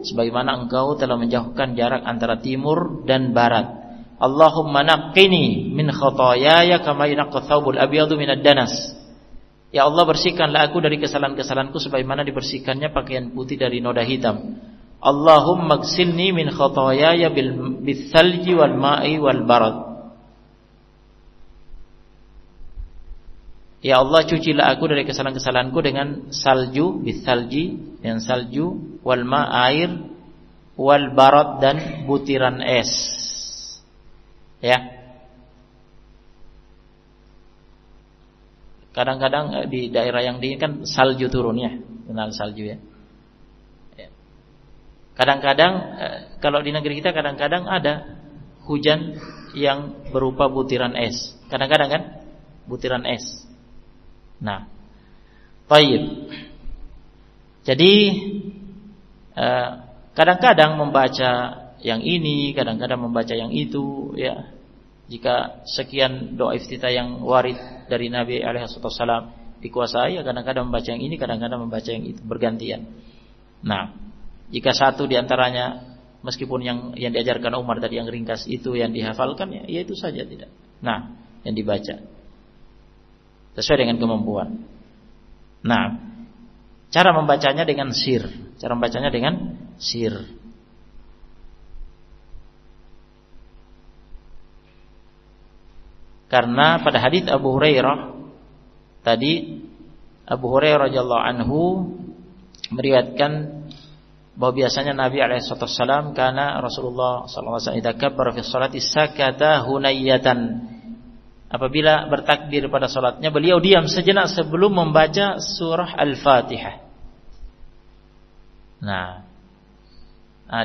sebagaimana engkau telah menjauhkan jarak antara timur dan barat. Allahumma naqqini min khataayaya kama yunqqa thawbul abyadu minad danas. Ya Allah, bersihkanlah aku dari kesalahan-kesalahanku sebagaimana dibersihkannya pakaian putih dari noda hitam. Allahumma gsilni min khataayaya bil thalji wal ma'i wal barad. Ya Allah, cucilah aku dari kesalahan-kesalahanku dengan salju, bil thalji, dengan salju, wal ma' air, wal barad, dan butiran es. Ya. Kadang-kadang di daerah yang dingin kan salju turun ya, kenal salju ya. Kadang-kadang kalau di negeri kita kadang-kadang ada hujan yang berupa butiran es. Kadang-kadang kan butiran es. Nah, baik. Jadi kadang-kadang membaca yang ini, kadang-kadang membaca yang itu ya. Jika sekian doa iftitah yang warid dari Nabi alaihi wasallam dikuasai, ya kadang-kadang membaca yang ini, kadang-kadang membaca yang itu, bergantian. Nah, jika satu diantaranya meskipun yang diajarkan Umar tadi yang ringkas itu yang dihafalkan, ya itu saja tidak. Nah, yang dibaca sesuai dengan kemampuan. Nah, cara membacanya dengan sir. Karena pada hadits Abu Hurairah tadi, Abu Hurairah radhiyallahu anhu meriwayatkan bahwa biasanya Nabi alaihissalam karena Rasulullah sallallahu alaihi wasallam idza kabbara fi sholati sakata hunayyatan. Apabila bertakbir pada salatnya, beliau diam sejenak sebelum membaca surah Al-Fatihah. Nah,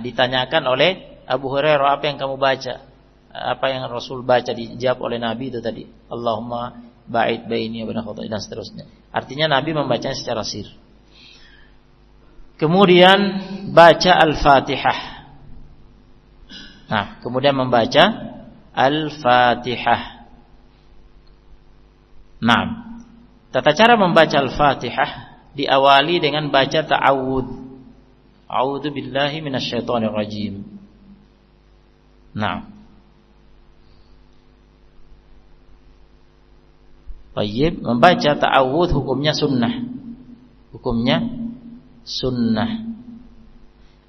ditanyakan oleh Abu Hurairah, apa yang kamu baca? Apa yang Rasul baca? Dijawab oleh Nabi itu tadi, Allahumma ba'id baini wa baina khataaya, dan seterusnya. Artinya Nabi membacanya secara sir. Kemudian baca Al-Fatihah. Nah, kemudian membaca Al-Fatihah. Nah, tata cara membaca Al-Fatihah diawali dengan baca ta'awudz. A'udzu billahi minasyaitonir rajim. Nah, baik, membaca ta'awudz hukumnya sunnah.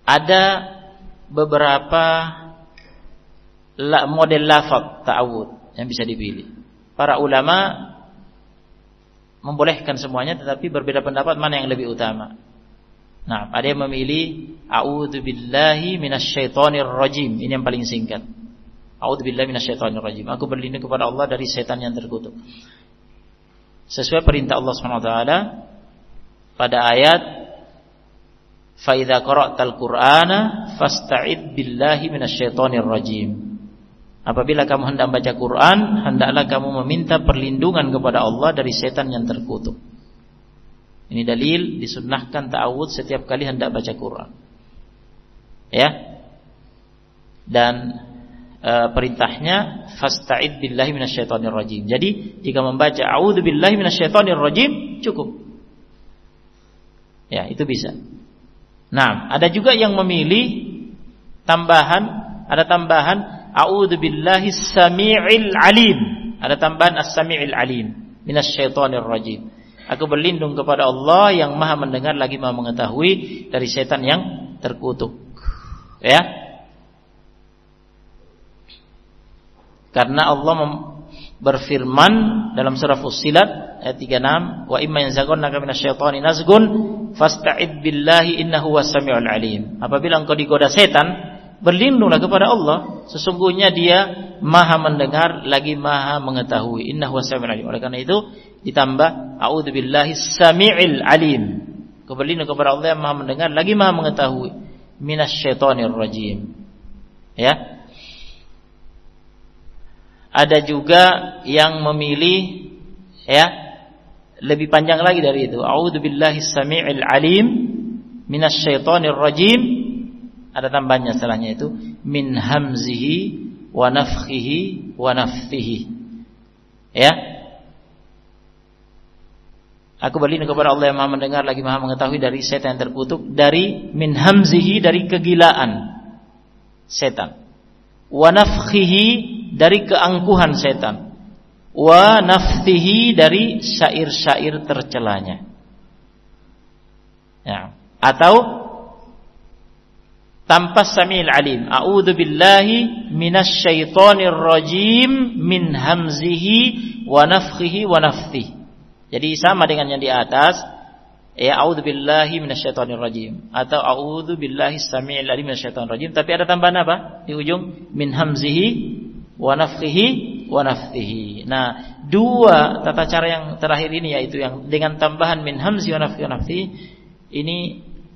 Ada beberapa model lafaz ta'awudz yang bisa dipilih. Para ulama membolehkan semuanya, tetapi berbeda pendapat mana yang lebih utama. Nah, ada yang memilih a'udzu billahi minasyaitonir rajim. Ini yang paling singkat. A'udzu billahi minasyaitonir rajim. Aku berlindung kepada Allah dari setan yang terkutuk. Sesuai perintah Allah Subhanahu wa taala pada ayat fa idza qara'tal qur'ana fasta'id billahi minasyaitonir rajim. Apabila kamu hendak baca Quran, hendaklah kamu meminta perlindungan kepada Allah dari setan yang terkutuk. Ini dalil disunnahkan ta'awudz setiap kali hendak baca Quran. Ya. Dan perintahnya fasta'id billahi minasyaitonir rajim. Jadi jika membaca a'udzu billahi minasyaitonir rajim cukup. Ya, itu bisa. Nah, ada juga yang memilih ada tambahan a'udzu billahi samii'il alim. Ada tambahan as-samii'il alim minasyaitonir rajim. Aku berlindung kepada Allah yang Maha mendengar lagi Maha mengetahui dari setan yang terkutuk. Ya. Karena Allah berfirman dalam surah Fussilat ayat 36, wa imma yanzaghannaka minasyaitani nazghun fasta'id billahi innahu was-sami'ul alim. Apabila engkau digoda setan, berlindunglah kepada Allah, sesungguhnya Dia Maha mendengar lagi Maha mengetahui. Innahu was-sami'ul alim. Oleh karena itu ditambah a'udzu billahi samii'il alim. Kau berlindung kepada Allah yang Maha mendengar lagi Maha mengetahui. Minasyaitonir rajim. Ya. Ada juga yang memilih ya lebih panjang lagi dari itu. A'udzu billahi samii'il alim minasyaitonir rajim. Ada tambahannya setelahnya itu min hamzihi wa nafthihi wa nafthihi. Ya. Aku berlindung kepada Allah yang Maha mendengar lagi Maha mengetahui dari setan yang terkutuk, dari min hamzihi, dari kegilaan setan, wa nafthihi, dari keangkuhan setan, wa nafthihi, dari syair-syair tercelanya. Ya. Atau tanpa sami'il alim, a'udzu billahi minasyaitonir rajim min hamzihi wa nafthihi wa nafthihi. Jadi sama dengan yang di atas, ya a'udzu billahi minasyaitonir rajim atau a'udzu billahi samii'il alim minasyaitonir rajim, tapi ada tambahan apa di ujung? Min hamzihi wa nafthihi wa nafthihi. Nah, dua tata cara yang terakhir ini, yaitu yang dengan tambahan min hamzi wa nafthihi wa nafthihi, ini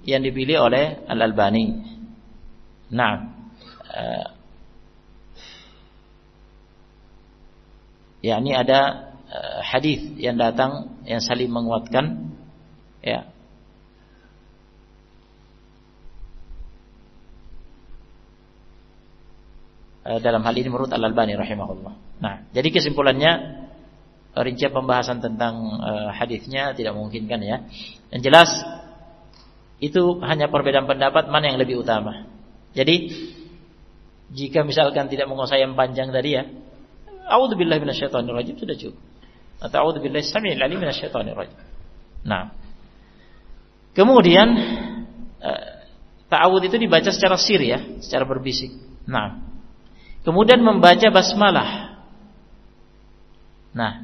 yang dipilih oleh Al-Albani. Nah, ya ini ada hadis yang datang yang saling menguatkan, ya. Dalam hal ini menurut Al-Albani rahimahullah. Nah, jadi kesimpulannya, rincian pembahasan tentang hadisnya tidak memungkinkan ya. Yang jelas itu hanya perbedaan pendapat mana yang lebih utama. Jadi jika misalkan tidak menguasai yang panjang tadi ya, a'udzubillahi minasyaitonir rajim sudah cukup. Atau a'udzubillahi samii'il alim minasyaitonir rajim. Nah, kemudian ta'awudz itu dibaca secara sir ya, secara berbisik. Nah, kemudian membaca basmalah. Nah,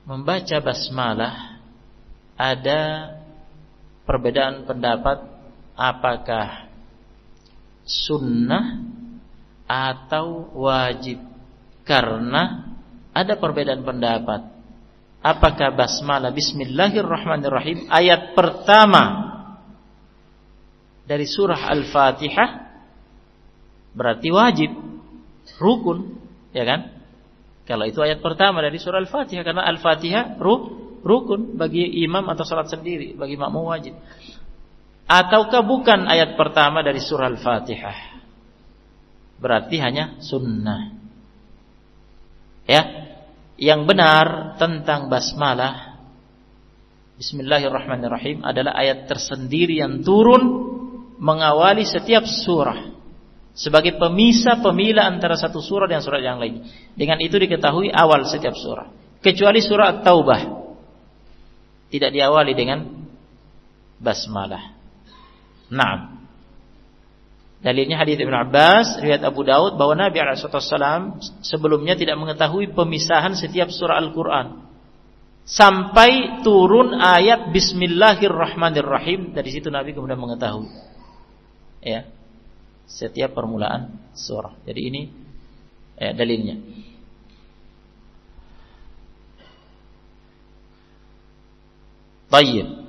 membaca basmalah ada perbedaan pendapat apakah sunnah atau wajib. Karena ada perbedaan pendapat apakah basmalah bismillahirrahmanirrahim ayat pertama dari surah Al-Fatihah berarti wajib, rukun, ya kan? Kalau itu ayat pertama dari surah Al-Fatihah, karena Al-Fatihah rukun bagi imam atau salat sendiri, bagi makmum wajib. Ataukah bukan ayat pertama dari surah Al-Fatihah, berarti hanya sunnah. Ya, yang benar tentang basmalah Bismillahirrahmanirrahim adalah ayat tersendiri yang turun mengawali setiap surah, sebagai pemilah antara satu surah dan surah yang lain. Dengan itu diketahui awal setiap surah. Kecuali surah At-Taubah tidak diawali dengan basmalah. Naam. Dalilnya hadits Ibnu Abbas, riwayat Abu Daud, bahwa Nabi SAW sebelumnya tidak mengetahui pemisahan setiap surah Al-Quran sampai turun ayat Bismillahirrahmanirrahim. Dari situ Nabi kemudian mengetahui, ya, setiap permulaan surah. Jadi ini dalilnya. Baik.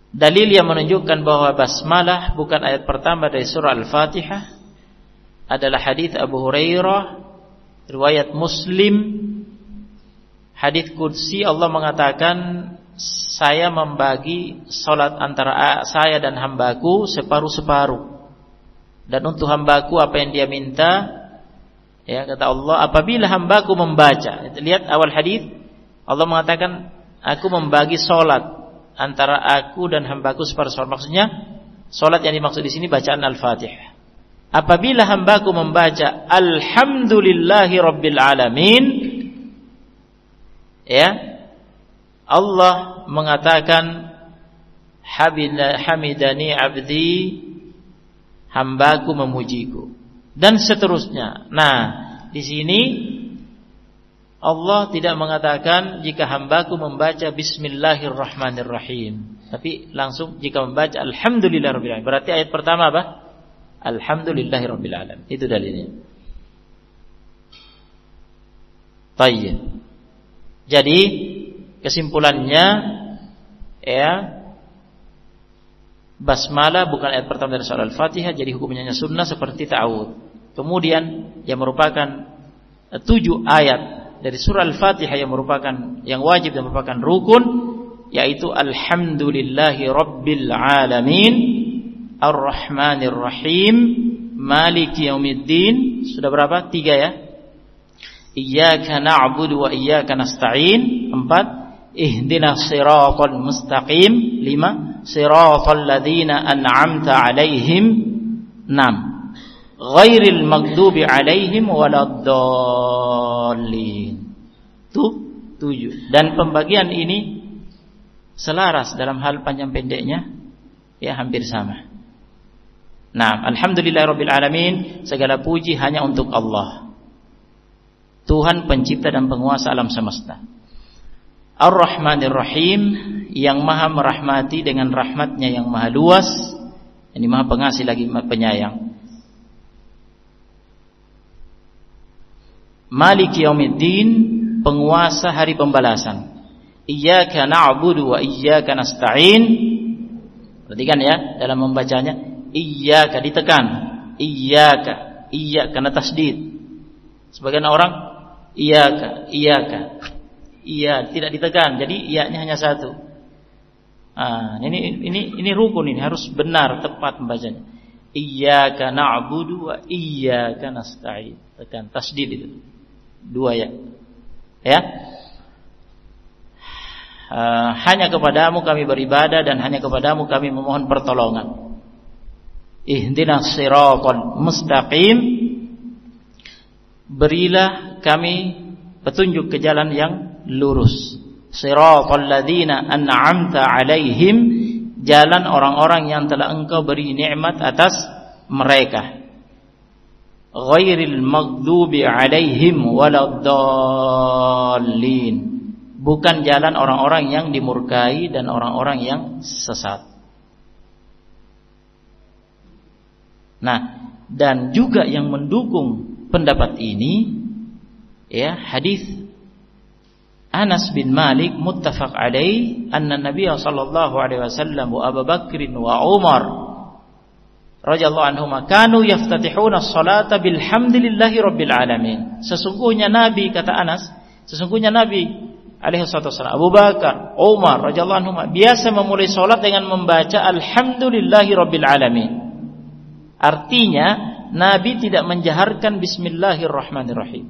Dalil yang menunjukkan bahwa basmalah bukan ayat pertama dari surah Al-Fatihah adalah hadis Abu Hurairah, riwayat Muslim, hadis qudsi. Allah mengatakan, saya membagi salat antara saya dan hambaku separuh-separuh. Dan untuk hambaku apa yang dia minta, ya kata Allah, apabila hambaku membaca. Lihat awal hadis, Allah mengatakan, aku membagi salat antara aku dan hambaku separuh-separuh. Maksudnya, salat yang dimaksud di sini bacaan Al-Fatihah. Apabila hambaku membaca Alhamdulillahi Rabbil Alamin, ya, Allah mengatakan hamidani abdi, hambaku memujiku, dan seterusnya. Nah, di sini Allah tidak mengatakan jika hambaku membaca Bismillahirrahmanirrahim, tapi langsung jika membaca Alhamdulillahirabbil alamin. Berarti ayat pertama apa? Alhamdulillahirabbil alamin. Itu dalilnya. Baik. Jadi kesimpulannya, ya, basmalah bukan ayat pertama dari surah Al-Fatihah, jadi hukumnya sunnah seperti ta'awudz. Kemudian yang merupakan 7 ayat dari surah Al-Fatihah yang merupakan yang wajib dan merupakan rukun, yaitu Alhamdulillahi Rabbil Alamin, Ar-Rahmanir Rahim, Maliki Yaumiddin. Sudah berapa? 3 ya. Iyyaka na'budu wa iyyaka nasta'in. 4. Ihdinas siratal mustaqim. 5. Siratal ladzina an'amta 'alaihim. 6. Ghairil maghdubi 'alaihim waladdallin. 7. Dan pembagian ini selaras dalam hal panjang pendeknya, ya, hampir sama. Nah, alhamdulillahirabbil alamin, segala puji hanya untuk Allah, Tuhan pencipta dan penguasa alam semesta. Ar-Rahmanir Rahim, yang maha merahmati dengan rahmatnya yang maha luas, ini maha pengasih lagi penyayang. Maliki Yaumiddin, penguasa hari pembalasan. Iyyaka na'budu wa iyyaka nasta'in. Perhatikan ya dalam membacanya, iyyaka ditekan, iyyaka, iya karena tasdid. Sebagian orang iyyaka, iya tidak ditekan, jadi iya-nya hanya satu. Ini rukun, ini harus benar tepat membacanya. Iyyaka na'budu wa iyyaka nasta'in. Tekan tasdid itu. 2 ya. Ya. Hanya kepadamu kami beribadah dan hanya kepadamu kami memohon pertolongan. Ihdinas siratal mustaqim, berilah kami petunjuk ke jalan yang lurus. Siratal ladzina an'amta 'alaihim, jalan orang-orang yang telah engkau beri nikmat atas mereka. Ghairil maghdubi 'alaihim waladdallin, bukan jalan orang-orang yang dimurkai dan orang-orang yang sesat. Nah, dan juga yang mendukung pendapat ini, ya, hadis Anas bin Malik muttafaq alaih, anna Nabi sallallahu alaihi wasallam wa Abu Bakr wa Umar radhiyallahu anhuma kanu yaftatihuna as-salata bilhamdillahi rabbil alamin. Sesungguhnya Nabi, kata Anas, sesungguhnya Nabi alaihi wasallam, Abu Bakar, Umar radhiyallahu anhuma biasa memulai salat dengan membaca alhamdulillahi rabbil alamin. Artinya Nabi tidak menjaharkan bismillahirrahmanirrahim.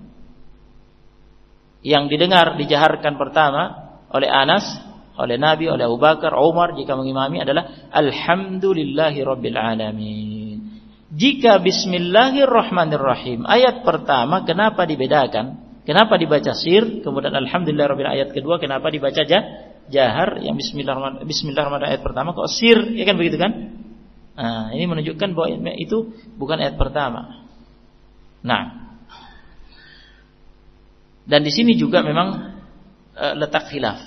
Yang didengar dijaharkan pertama oleh Anas, oleh Nabi, oleh Abu Bakar, Umar jika mengimami adalah alhamdulillahi rabbil alamin. Jika bismillahirrahmanirrahim ayat pertama, kenapa dibedakan? Kenapa dibaca sir, kemudian alhamdulillah rabbil ayat kedua kenapa dibaca jahar? Yang bismillahirrahmanirrahim ayat pertama kok sir, ya kan begitu kan? Nah, ini menunjukkan bahwa itu bukan ayat pertama. Nah, dan di sini juga memang letak khilaf.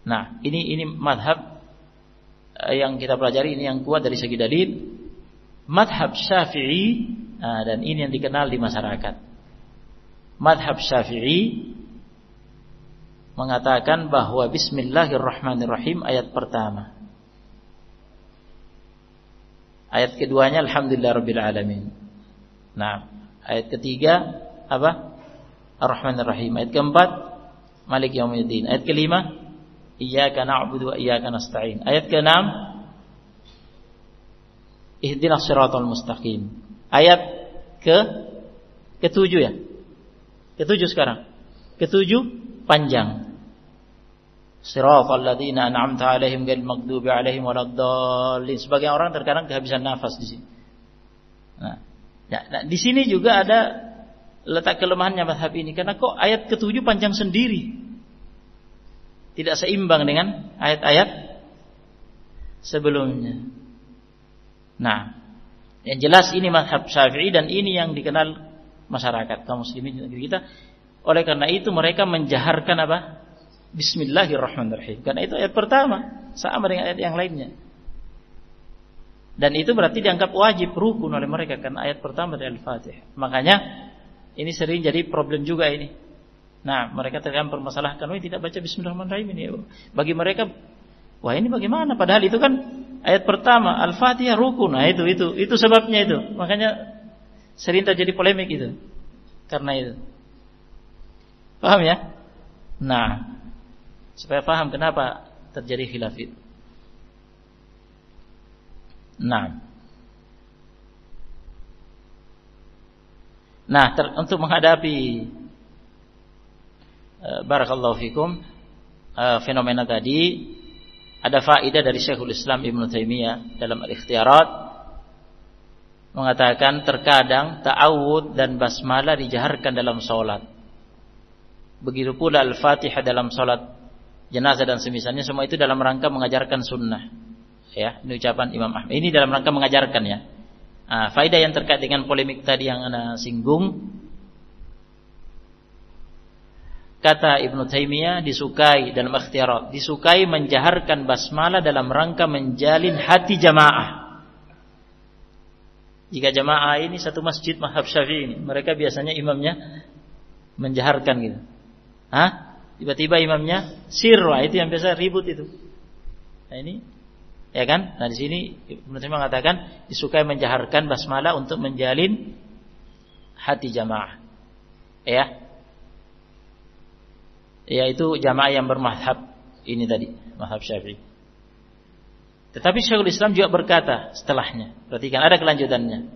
Nah, ini madhab yang kita pelajari, ini yang kuat dari segi dalil. Madhab Syafi'i, dan ini yang dikenal di masyarakat. Madhab Syafi'i mengatakan bahwa bismillahirrahmanirrahim ayat pertama. Ayat keduanya alhamdulillahirabbil alamin. Nah, ayat ketiga apa? Ar-Rahmanir Rahim. Ayat keempat Maliki Yaumiddin. Ayat kelima Iyyaka na'budu wa iyyaka nasta'in. Ayat ke-6, ihdinas siratal mustaqim. Ayat ke-7 ya. Ke-7 sekarang. Ke-7 panjang. Siratal ladzina an'amta 'alaihim ghairil maghdubi 'alaihim waladdallin. Sebagian orang terkadang kehabisan nafas di sini. Nah, di sini juga ada letak kelemahannya mazhab ini, karena kok ayat ke-7 panjang sendiri. Tidak seimbang dengan ayat-ayat sebelumnya. Nah, yang jelas ini mazhab Syafi'i dan ini yang dikenal masyarakat kaum muslimin di negeri kita. Oleh karena itu mereka menjaharkan apa? Bismillahirrahmanirrahim. Karena itu ayat pertama sama dengan ayat yang lainnya. Dan itu berarti dianggap wajib, rukun oleh mereka karena ayat pertama dari Al-Fatihah. Makanya ini sering jadi problem juga ini. Nah, mereka terkadang permasalahkan, tidak baca Bismillahirrahmanirrahim ini. Bagi mereka, wah ini bagaimana? Padahal itu kan ayat pertama Al-Fatihah rukun. Nah, itu sebabnya itu. Makanya sering terjadi polemik itu. Karena itu. Paham ya? Nah, supaya paham kenapa terjadi khilaf itu. Nah, untuk menghadapi barakallahu fikum fenomena tadi, ada faedah dari Syekhul Islam Ibnu Taimiyah dalam Al-Ikhtiyarat mengatakan terkadang ta'awud dan basmalah dijaharkan dalam salat. Begitu pula Al-Fatihah dalam salat jenazah dan semisalnya, semua itu dalam rangka mengajarkan sunnah. Ya, ini ucapan Imam Ahmad. Ini dalam rangka mengajarkan ya. Faedah yang terkait dengan polemik tadi yang Anda singgung, kata Ibnu Taimiyah disukai dalam Ikhtiyarat, disukai menjaharkan basmalah dalam rangka menjalin hati jamaah. Jika jamaah ini satu masjid mazhab Syafi'i ini, mereka biasanya imamnya menjaharkan gitu. Tiba-tiba imamnya sirwa, itu yang biasa ribut itu. Nah ini, ya kan? Nah di sini Ibnu Taimiyah mengatakan disukai menjaharkan basmalah untuk menjalin hati jamaah. Ya. Yaitu jamaah yang bermazhab ini tadi, mazhab Syafi'i. Tetapi Syekhul Islam juga berkata setelahnya, perhatikan ada kelanjutannya.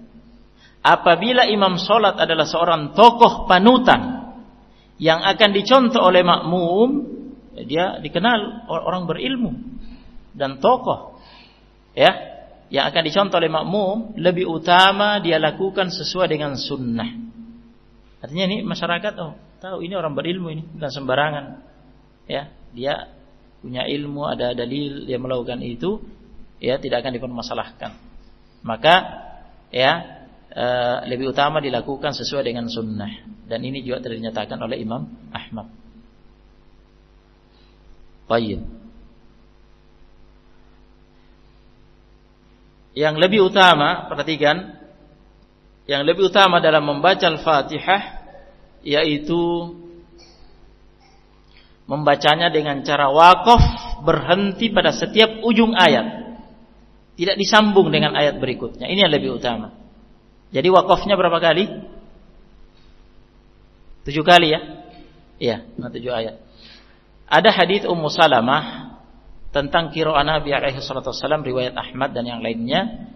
Apabila imam salat adalah seorang tokoh panutan yang akan dicontoh oleh makmum, dia dikenal orang berilmu dan tokoh, ya, yang akan dicontoh oleh makmum, lebih utama dia lakukan sesuai dengan sunnah. Artinya ini masyarakat tahu ini orang berilmu ini, bukan sembarangan. Ya, dia punya ilmu, ada dalil dia melakukan itu, ya tidak akan dipermasalahkan. Maka ya lebih utama dilakukan sesuai dengan sunnah. Dan ini juga telah dinyatakan oleh Imam Ahmad. Baik. Yang lebih utama, perhatikan, yang lebih utama dalam membaca Al-Fatihah yaitu membacanya dengan cara waqaf, berhenti pada setiap ujung ayat, tidak disambung dengan ayat berikutnya. Ini yang lebih utama. Jadi waqafnya berapa kali? 7 kali ya? Iya, 7 ayat. Ada hadis Ummu Salamah tentang qiraah Nabi alaihi salatu wasallam, riwayat Ahmad dan yang lainnya.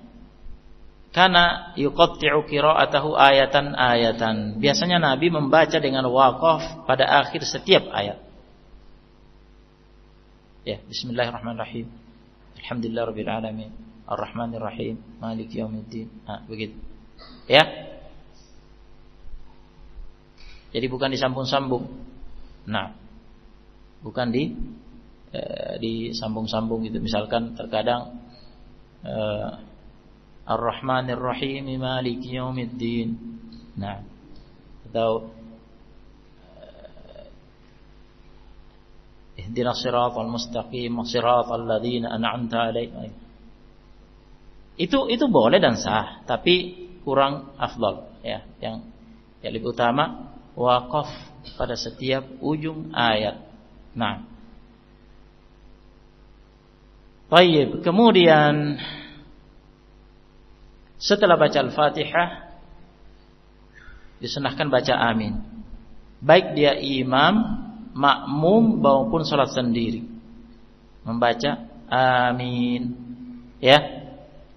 Kana yuqatti'u qira'atahu ayatan. Biasanya Nabi membaca dengan waqaf pada akhir setiap ayat. Ya, bismillahirrahmanirrahim. Alhamdulillahirabbil alamin. Arrahmanirrahim. Maliki yaumiddin. Begitu. Ya. Jadi bukan disambung-sambung. Nah, bukan disambung-sambung gitu. Misalkan terkadang Ar-Rahmanir-Rahim Maliki Yaumiddin. Nah, atau Ihdinas siratal mustaqim siratal ladzina an'amta 'alaihim. Itu boleh dan sah, tapi kurang afdal ya. Yang lebih utama waqaf pada setiap ujung ayat. Nah. Baik, kemudian setelah baca Al-Fatihah disunahkan baca amin. Baik dia imam, makmum maupun salat sendiri. membaca amin. Ya.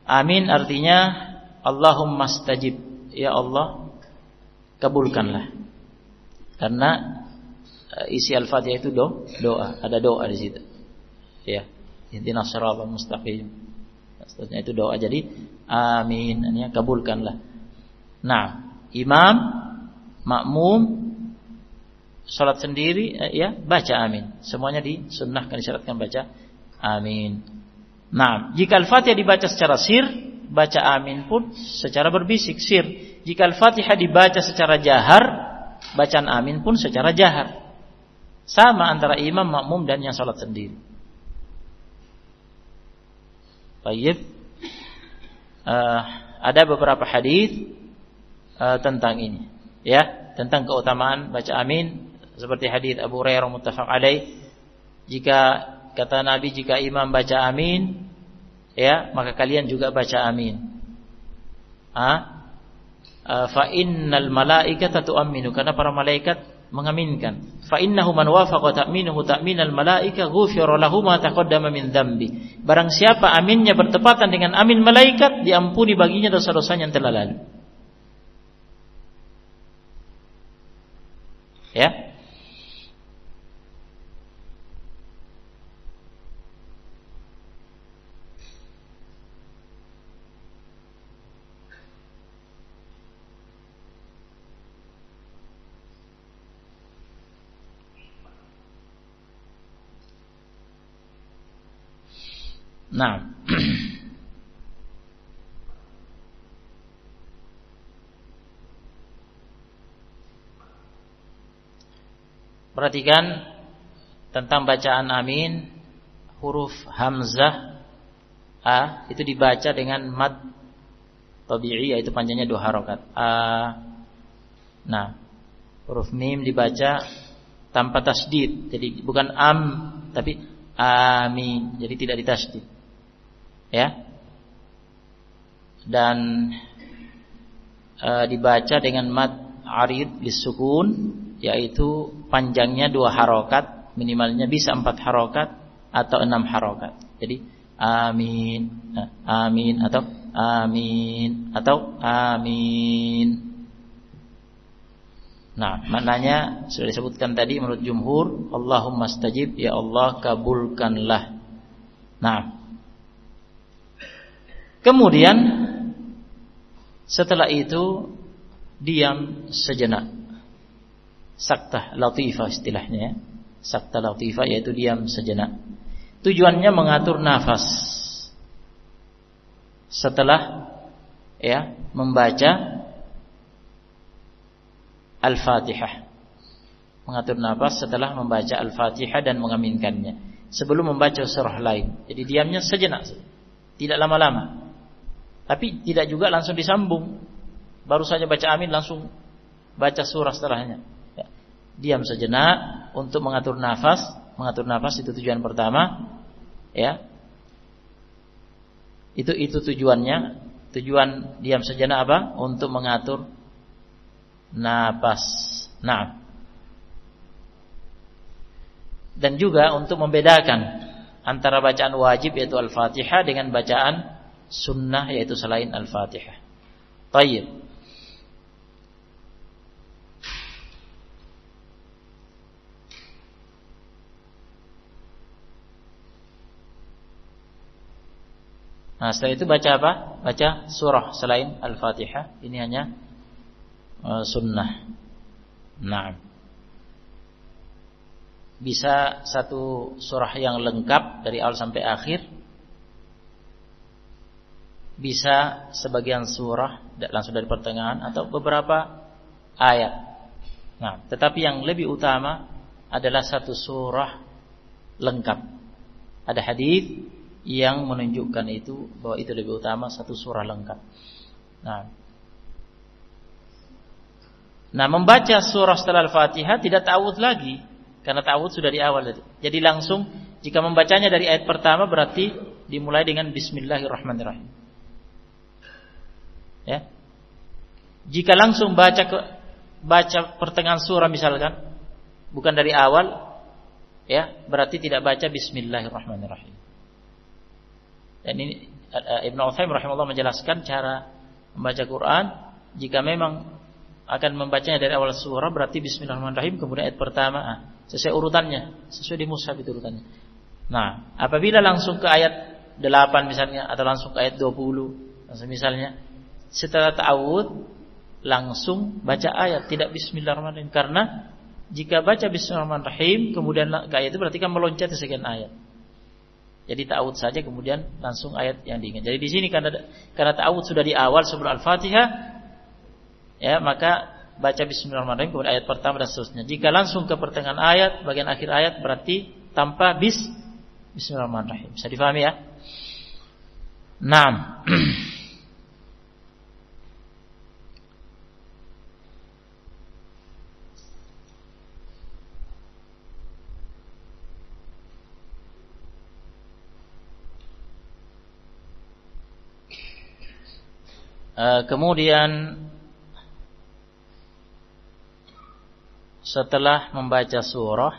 Amin artinya Allahumma stajib. Ya Allah, kabulkanlah. Karena isi Al-Fatihah itu doa, ada doa di situ. Ya. Ihdinas shiratal mustaqim. Maksudnya itu doa. Jadi amin, artinya kabulkanlah. Nah, imam, makmum, salat sendiri, ya baca amin. Semuanya disunnahkan, disyaratkan baca amin. Nah, jika Al-Fatihah dibaca secara sir, baca amin pun secara berbisik sir. Jika Al-Fatihah dibaca secara jahar, bacaan amin pun secara jahar. Sama antara imam, makmum dan yang salat sendiri. Baik. Ada beberapa hadis tentang ini, ya, tentang keutamaan baca amin, seperti hadis Abu Hurairah muttafaq alaih. Jika kata Nabi, jika imam baca amin, ya, maka kalian juga baca amin. Fa innal malaikata tu'minu, karena para malaikat mengaminkan. Fa innahu man wafaqa ta'minuhu ta'minal malaika ghufira lahu ma taqaddama min dzambi. Barang siapa aminnya bertepatan dengan amin malaikat, diampuni baginya dosa-dosanya yang telah lalu. Ya. Nah, perhatikan tentang bacaan amin, huruf hamzah a itu dibaca dengan mad tabi'i, yaitu panjangnya 2 harokat. Nah, huruf mim dibaca tanpa tasdid, jadi bukan tapi amin, jadi tidak ditasdid. Ya. Dan dibaca dengan mad arid bisukun, yaitu panjangnya 2 harokat, minimalnya bisa 4 harokat atau 6 harokat. Jadi amin, amin atau amin atau amin. Nah, maknanya sudah disebutkan tadi menurut jumhur, Allahumma stajib, ya Allah kabulkanlah. Nah, kemudian setelah itu diam sejenak. Saktah latifah istilahnya, ya. Saktah latifah yaitu diam sejenak. Tujuannya mengatur nafas. Setelah ya membaca Al-Fatihah. Mengatur nafas setelah membaca Al-Fatihah dan mengaminkannya. Sebelum membaca surah lain. Jadi diamnya sejenak, tidak lama-lama. Tapi tidak juga langsung disambung. Baru saja baca amin langsung baca surah setelahnya. Ya. Diam sejenak untuk mengatur nafas. Mengatur nafas itu tujuan pertama. Ya. Itu tujuannya. Tujuan diam sejenak apa? Untuk mengatur nafas. Nah. Dan juga untuk membedakan antara bacaan wajib yaitu Al-Fatihah dengan bacaan sunnah yaitu selain Al-Fatihah. Tayyib. Nah, setelah itu baca apa? Baca surah selain Al-Fatihah. Ini hanya sunnah. Nah, bisa satu surah yang lengkap dari awal sampai akhir, bisa sebagian surah langsung dari pertengahan, atau beberapa ayat. Nah, tetapi yang lebih utama adalah satu surah lengkap. Ada hadis yang menunjukkan itu, bahwa itu lebih utama satu surah lengkap. Nah, membaca surah setelah Al-Fatihah tidak ta'awudz lagi, karena ta'awudz sudah di awal tadi. Jadi langsung jika membacanya dari ayat pertama berarti dimulai dengan Bismillahirrahmanirrahim. Ya. Jika langsung baca pertengahan surah misalkan, bukan dari awal, ya, berarti tidak baca bismillahirrahmanirrahim. Dan ini Ibnu Utsaimin rahimahullah menjelaskan cara membaca Quran. Jika memang akan membacanya dari awal surah, berarti bismillahirrahmanirrahim, kemudian ayat pertama, sesuai urutannya, sesuai di mushaf itu urutannya. Nah, apabila langsung ke ayat 8 misalnya, atau langsung ke ayat 20 misalnya, setelah ta'awudz langsung baca ayat, tidak bismillahirrahmanirrahim. Karena jika baca bismillahirrahmanirrahim kemudian ke ayat itu berarti kan meloncat sekian ayat. Jadi ta'awudz saja kemudian langsung ayat yang diingat. Jadi di sini karena ta'awudz sudah di awal sebelum Al-Fatihah, ya, maka baca bismillahirrahmanirrahim kemudian ayat pertama dan seterusnya. Jika langsung ke pertengahan ayat, bagian akhir ayat, berarti tanpa bismillahirrahmanirrahim. Bisa difahami ya? Naam. Kemudian setelah membaca surah,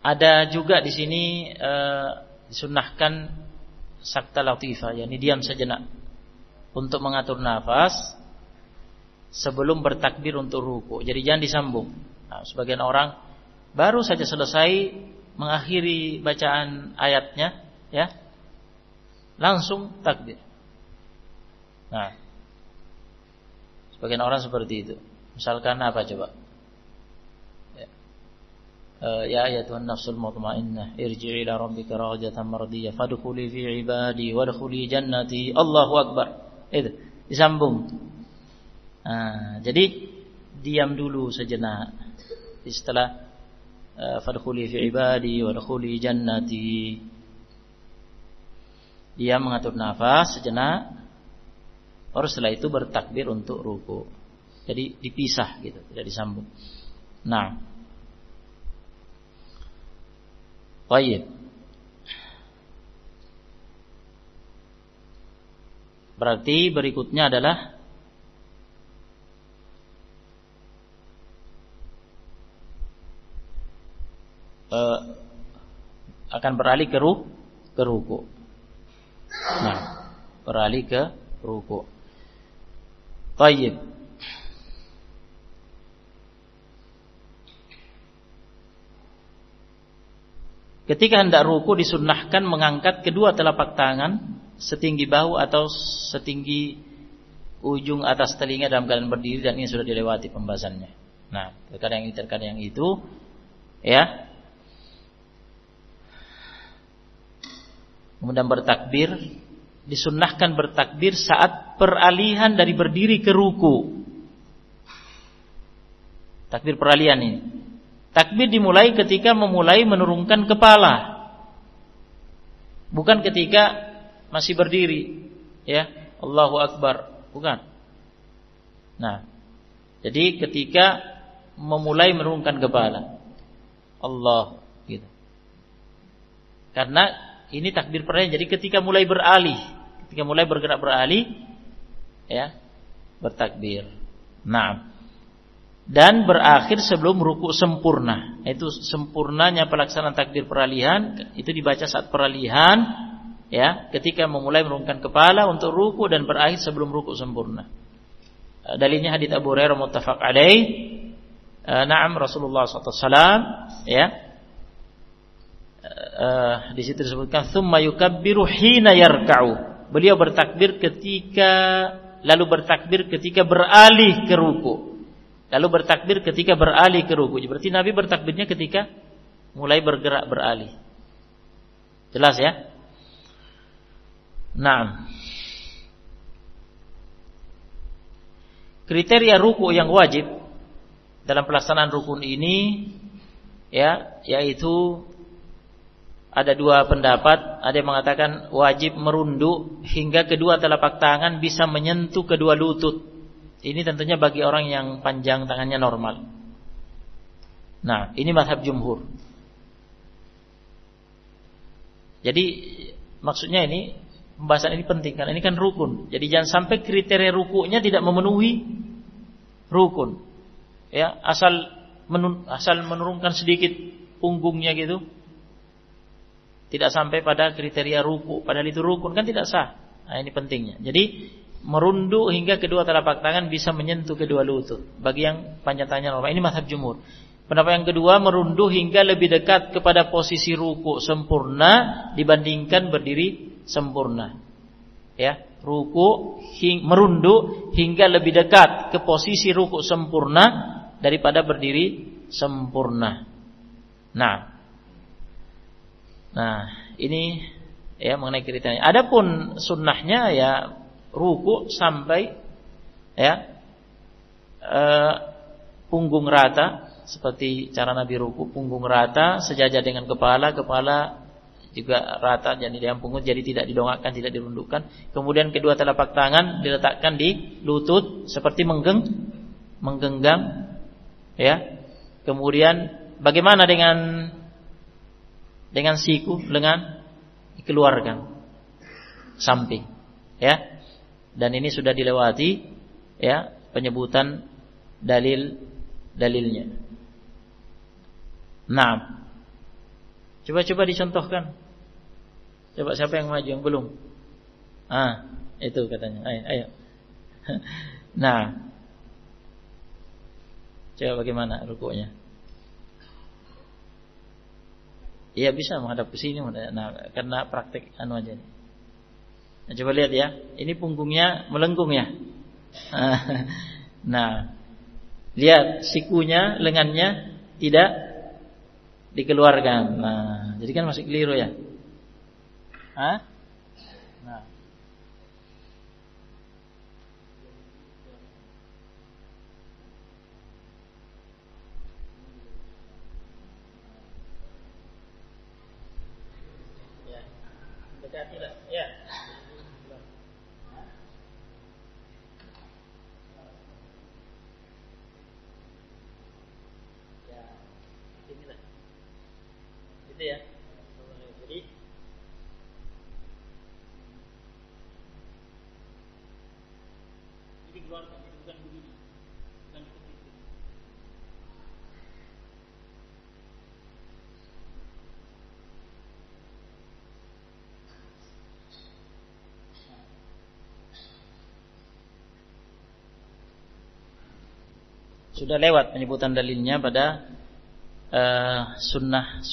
ada juga di sini disunnahkan sakta latifah, yakni diam sejenak untuk mengatur nafas sebelum bertakbir untuk ruku. Jadi jangan disambung. Nah, sebagian orang baru saja selesai mengakhiri bacaan ayatnya, ya, langsung takbir. Nah, sebagian orang seperti itu. Misalkan apa coba? Ya ayatuhan nafsul mutmainnah irji'i ila rabbika radiyatan mardiyah fadkhuli fi ibadi wadkhuli jannati. Allahu akbar. Itu disambung. Jadi diam dulu sejenak. Setelah fadkhuli fi ibadi wadkhuli jannati, dia mengatur nafas sejenak, baru setelah itu bertakbir untuk ruku. Jadi dipisah gitu, tidak disambung. Nah, baik. Berarti berikutnya adalah akan beralih ke ruku. Nah, beralih ke ruku. Baik. Ketika hendak ruku disunnahkan mengangkat kedua telapak tangan setinggi bahu atau setinggi ujung atas telinga dalam keadaan berdiri, dan ini sudah dilewati pembahasannya. Nah, terkadang yang itu, ya. Kemudian bertakbir, disunnahkan bertakbir saat peralihan dari berdiri ke ruku. Takbir peralihan ini. Takbir dimulai ketika memulai menurunkan kepala, bukan ketika masih berdiri, ya, Allahu Akbar, bukan. Nah, jadi ketika memulai menurunkan kepala, Allah, gitu. Karena ini takbir peralihan. Jadi ketika mulai beralih, ketika mulai bergerak beralih, ya, bertakbir. Nah. Dan berakhir sebelum ruku sempurna. Itu sempurnanya pelaksanaan takbir peralihan itu dibaca saat peralihan, ya, ketika memulai menurunkan kepala untuk ruku dan berakhir sebelum ruku sempurna. Dalilnya hadits Abu Hurairah muttafaq alaih. Na'am, Rasulullah SAW, ya, di situ disebutkan tsumma yukabbiru hina yarka'u. Beliau bertakbir ketika beralih ke ruku. Lalu bertakbir ketika beralih ke ruku. Berarti Nabi bertakbirnya ketika mulai bergerak beralih. Jelas ya? Nah, kriteria ruku yang wajib dalam pelaksanaan rukun ini, ya, yaitu ada dua pendapat. Ada yang mengatakan wajib merunduk hingga kedua telapak tangan bisa menyentuh kedua lutut. Ini tentunya bagi orang yang panjang tangannya normal. Nah, ini mazhab jumhur. Jadi maksudnya ini pembahasan ini penting karena ini kan rukun. Jadi jangan sampai kriteria rukunya tidak memenuhi rukun. Ya, asal menurunkan sedikit punggungnya gitu. Tidak sampai pada kriteria ruku, padahal itu rukun kan tidak sah. Nah, ini pentingnya. Jadi merunduk hingga kedua telapak tangan bisa menyentuh kedua lutut. Bagi yang panjang tangannya normal, ini mazhab jumhur. Pendapat yang kedua, merunduk hingga lebih dekat kepada posisi ruku sempurna dibandingkan berdiri sempurna. Ya, merunduk hingga lebih dekat ke posisi ruku sempurna daripada berdiri sempurna. Nah, ini ya mengenai kriteria. Adapun sunnahnya ya ruku sampai ya punggung rata, seperti cara Nabi ruku, punggung rata sejajar dengan kepala juga rata, jadi yang punggung jadi tidak didongakkan, tidak dirundukkan. Kemudian kedua telapak tangan diletakkan di lutut seperti menggenggam ya. Kemudian bagaimana dengan siku, lengan dikeluarkan samping ya. Dan ini sudah dilewati ya penyebutan dalilnya. Nah, coba dicontohkan. Coba siapa yang maju yang belum? Itu katanya. Ayo. Nah, coba bagaimana rukuknya? Iya bisa menghadap ke sini. Nah, karena praktek aja nih. Nah, coba lihat ya. Ini punggungnya melengkung ya. Nah, lihat sikunya, lengannya tidak dikeluarkan. Nah, jadi kan masih keliru ya. Nah. Ya. Dekati lah. Ya. Gitu ya. Jadi keluarkan, bukan begini, bukan seperti itu. Sudah lewat penyebutan dalilnya pada sunnah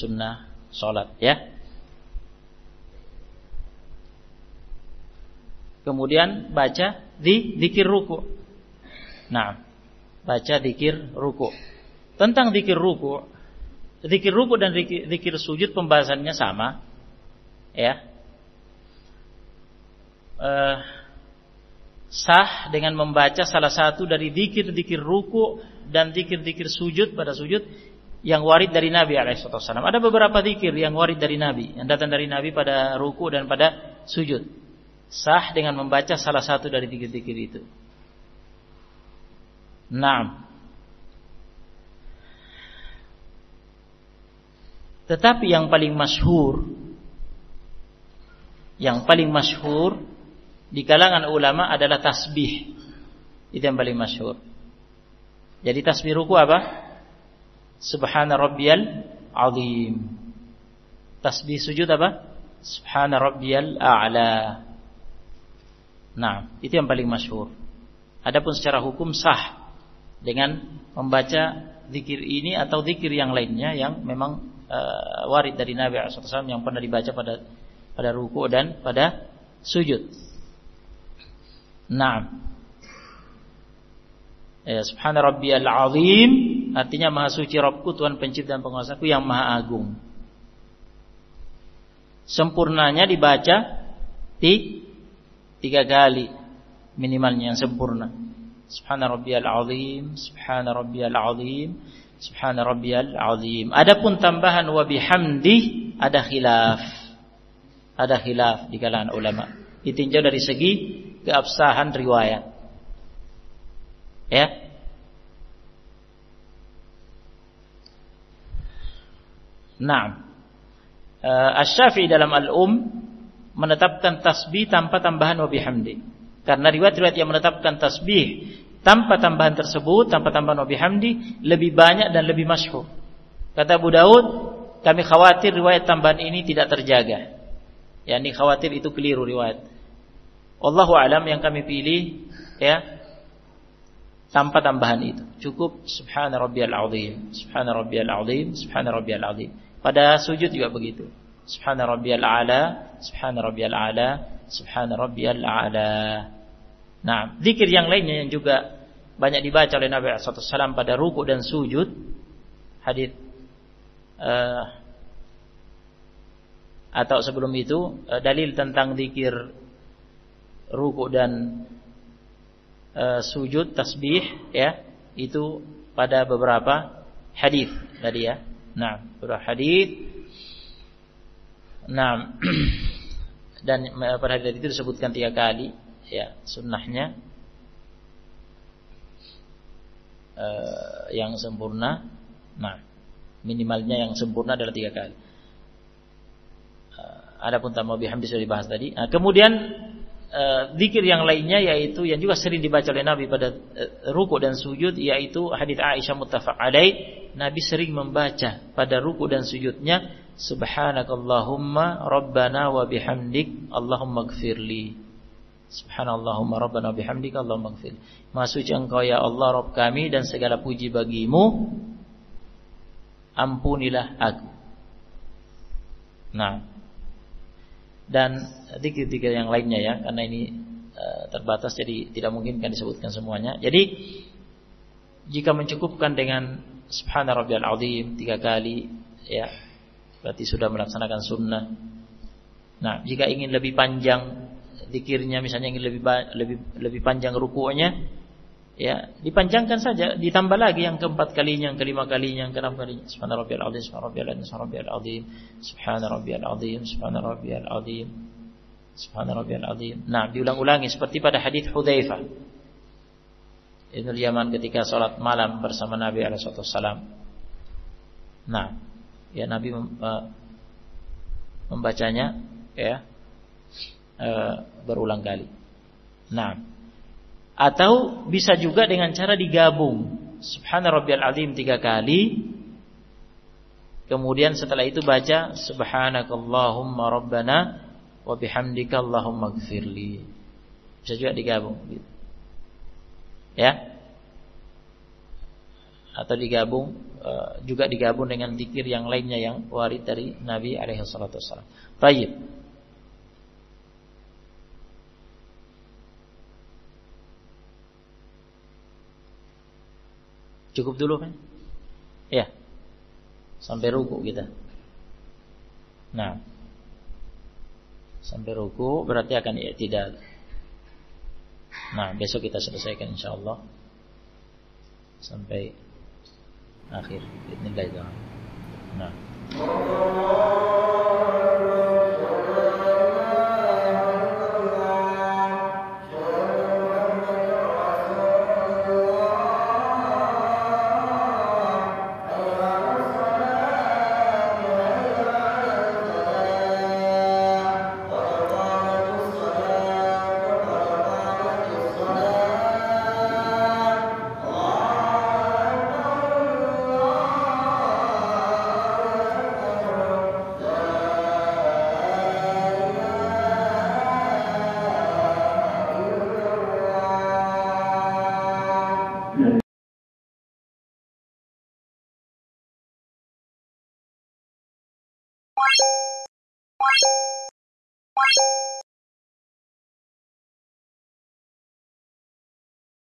sholat ya. Kemudian baca zikir ruku. Nah, baca zikir ruku. Tentang zikir ruku dan zikir sujud pembahasannya sama ya. Sah dengan membaca salah satu dari zikir ruku dan zikir sujud pada sujud yang warid dari Nabi SAW. Ada beberapa zikir yang warid dari Nabi, yang datang dari Nabi pada ruku dan pada sujud. Sah dengan membaca salah satu dari zikir itu. Naam. Tetapi yang paling masyhur di kalangan ulama adalah tasbih. Itu yang paling masyhur. Jadi tasbih ruku apa? Subhana rabbiyal azim. Tasbih sujud apa? Subhana rabbiyal a'la. Nah, itu yang paling masyhur. Adapun secara hukum sah dengan membaca zikir ini atau zikir yang lainnya yang memang warid dari Nabi SAW yang pernah dibaca pada ruku dan pada sujud. Nah, Subhana rabbiyal azim artinya maha suci Rabbku, Tuhan pencipta dan penguasaku yang maha agung. Sempurnanya dibaca 3 kali minimalnya yang sempurna. Subhana rabbiyal azim, subhana rabbiyal azim, subhana rabbiyal azim. Adapun tambahan wa bihamdi ada khilaf. Ada khilaf di kalangan ulama. Ditinjau dari segi keabsahan riwayat. Ya. Nah, Asy-Syafi'i dalam menetapkan tasbih tanpa tambahan wa bihamdi. Karena riwayat-riwayat yang menetapkan tasbih tanpa tambahan tersebut, tanpa tambahan wa bihamdi, lebih banyak dan lebih masyhur. Kata Abu Daud, kami khawatir riwayat tambahan ini tidak terjaga. Yani khawatir itu keliru riwayat. Wallahu alam, yang kami pilih ya tanpa tambahan itu. Cukup subhana rabbiyal azim, subhana rabbiyal azim, subhana rabbiyal azim. Pada sujud juga begitu. Subhana rabbiyal a'la, subhana rabbiyal a'la, subhana rabbiyal a'la. Nah, zikir yang lainnya yang juga banyak dibaca oleh Nabi SAW pada ruku dan sujud, hadis atau sebelum itu dalil tentang zikir ruku dan sujud tasbih ya, itu pada beberapa hadis tadi ya. Nah, beberapa hadis. Nah, dan pada hadis itu disebutkan 3 kali ya, sunnahnya yang sempurna. Nah, minimalnya yang sempurna adalah 3 kali. Adapun tambahan bihamdi sudah dibahas tadi. Nah, kemudian zikir yang lainnya yaitu yang juga sering dibaca oleh Nabi pada ruku dan sujud, yaitu hadis Aisyah muttafaq alaih. Nabi sering membaca pada ruku dan sujudnya subhanakallahumma rabbana wa bihamdik Allahumma ighfirli. Subhanallahumma rabbana wa bihamdik Allahumma ighfirli. Maha suci Engkau ya Allah Rabb kami dan segala puji bagimu, ampunilah aku. Nah, dan zikir-zikir yang lainnya ya, karena ini terbatas jadi tidak mungkin kan disebutkan semuanya. Jadi jika mencukupkan dengan subhana rabbiyal azim 3 kali ya, berarti sudah melaksanakan sunnah. Nah, jika ingin lebih panjang zikirnya, misalnya ingin lebih panjang ruku'nya, ya dipanjangkan saja, ditambah lagi yang keempat kalinya, yang kelima kalinya, yang keenam kalinya. Subhana rabbiyal azim, subhana rabbiyal azim, subhana rabbiyal azim, subhana rabbiyal azim, subhana rabbiyal azim, subhana rabbiyal azim. Nah, diulang-ulangi seperti pada hadis Hudzaifah Ibnu Yaman ketika salat malam bersama Nabi alaihi wasallam. Nah, ya Nabi membacanya ya berulang kali. Nah, atau bisa juga dengan cara digabung. Subhana rabbiyal azim 3 kali. Kemudian setelah itu baca subhanakallahumma rabbana wa bihamdika Allahumma ighfirli. Bisa juga digabung gitu. Ya. Atau juga digabung dengan zikir yang lainnya yang warid dari Nabi alaihi salatu wasallam. Baik. Cukup dulu kan? Ya. Sampai ruku kita. Nah. Sampai ruku berarti akan i'tidal. Nah, besok kita selesaikan insyaallah sampai akhir. Bismillah. Nah.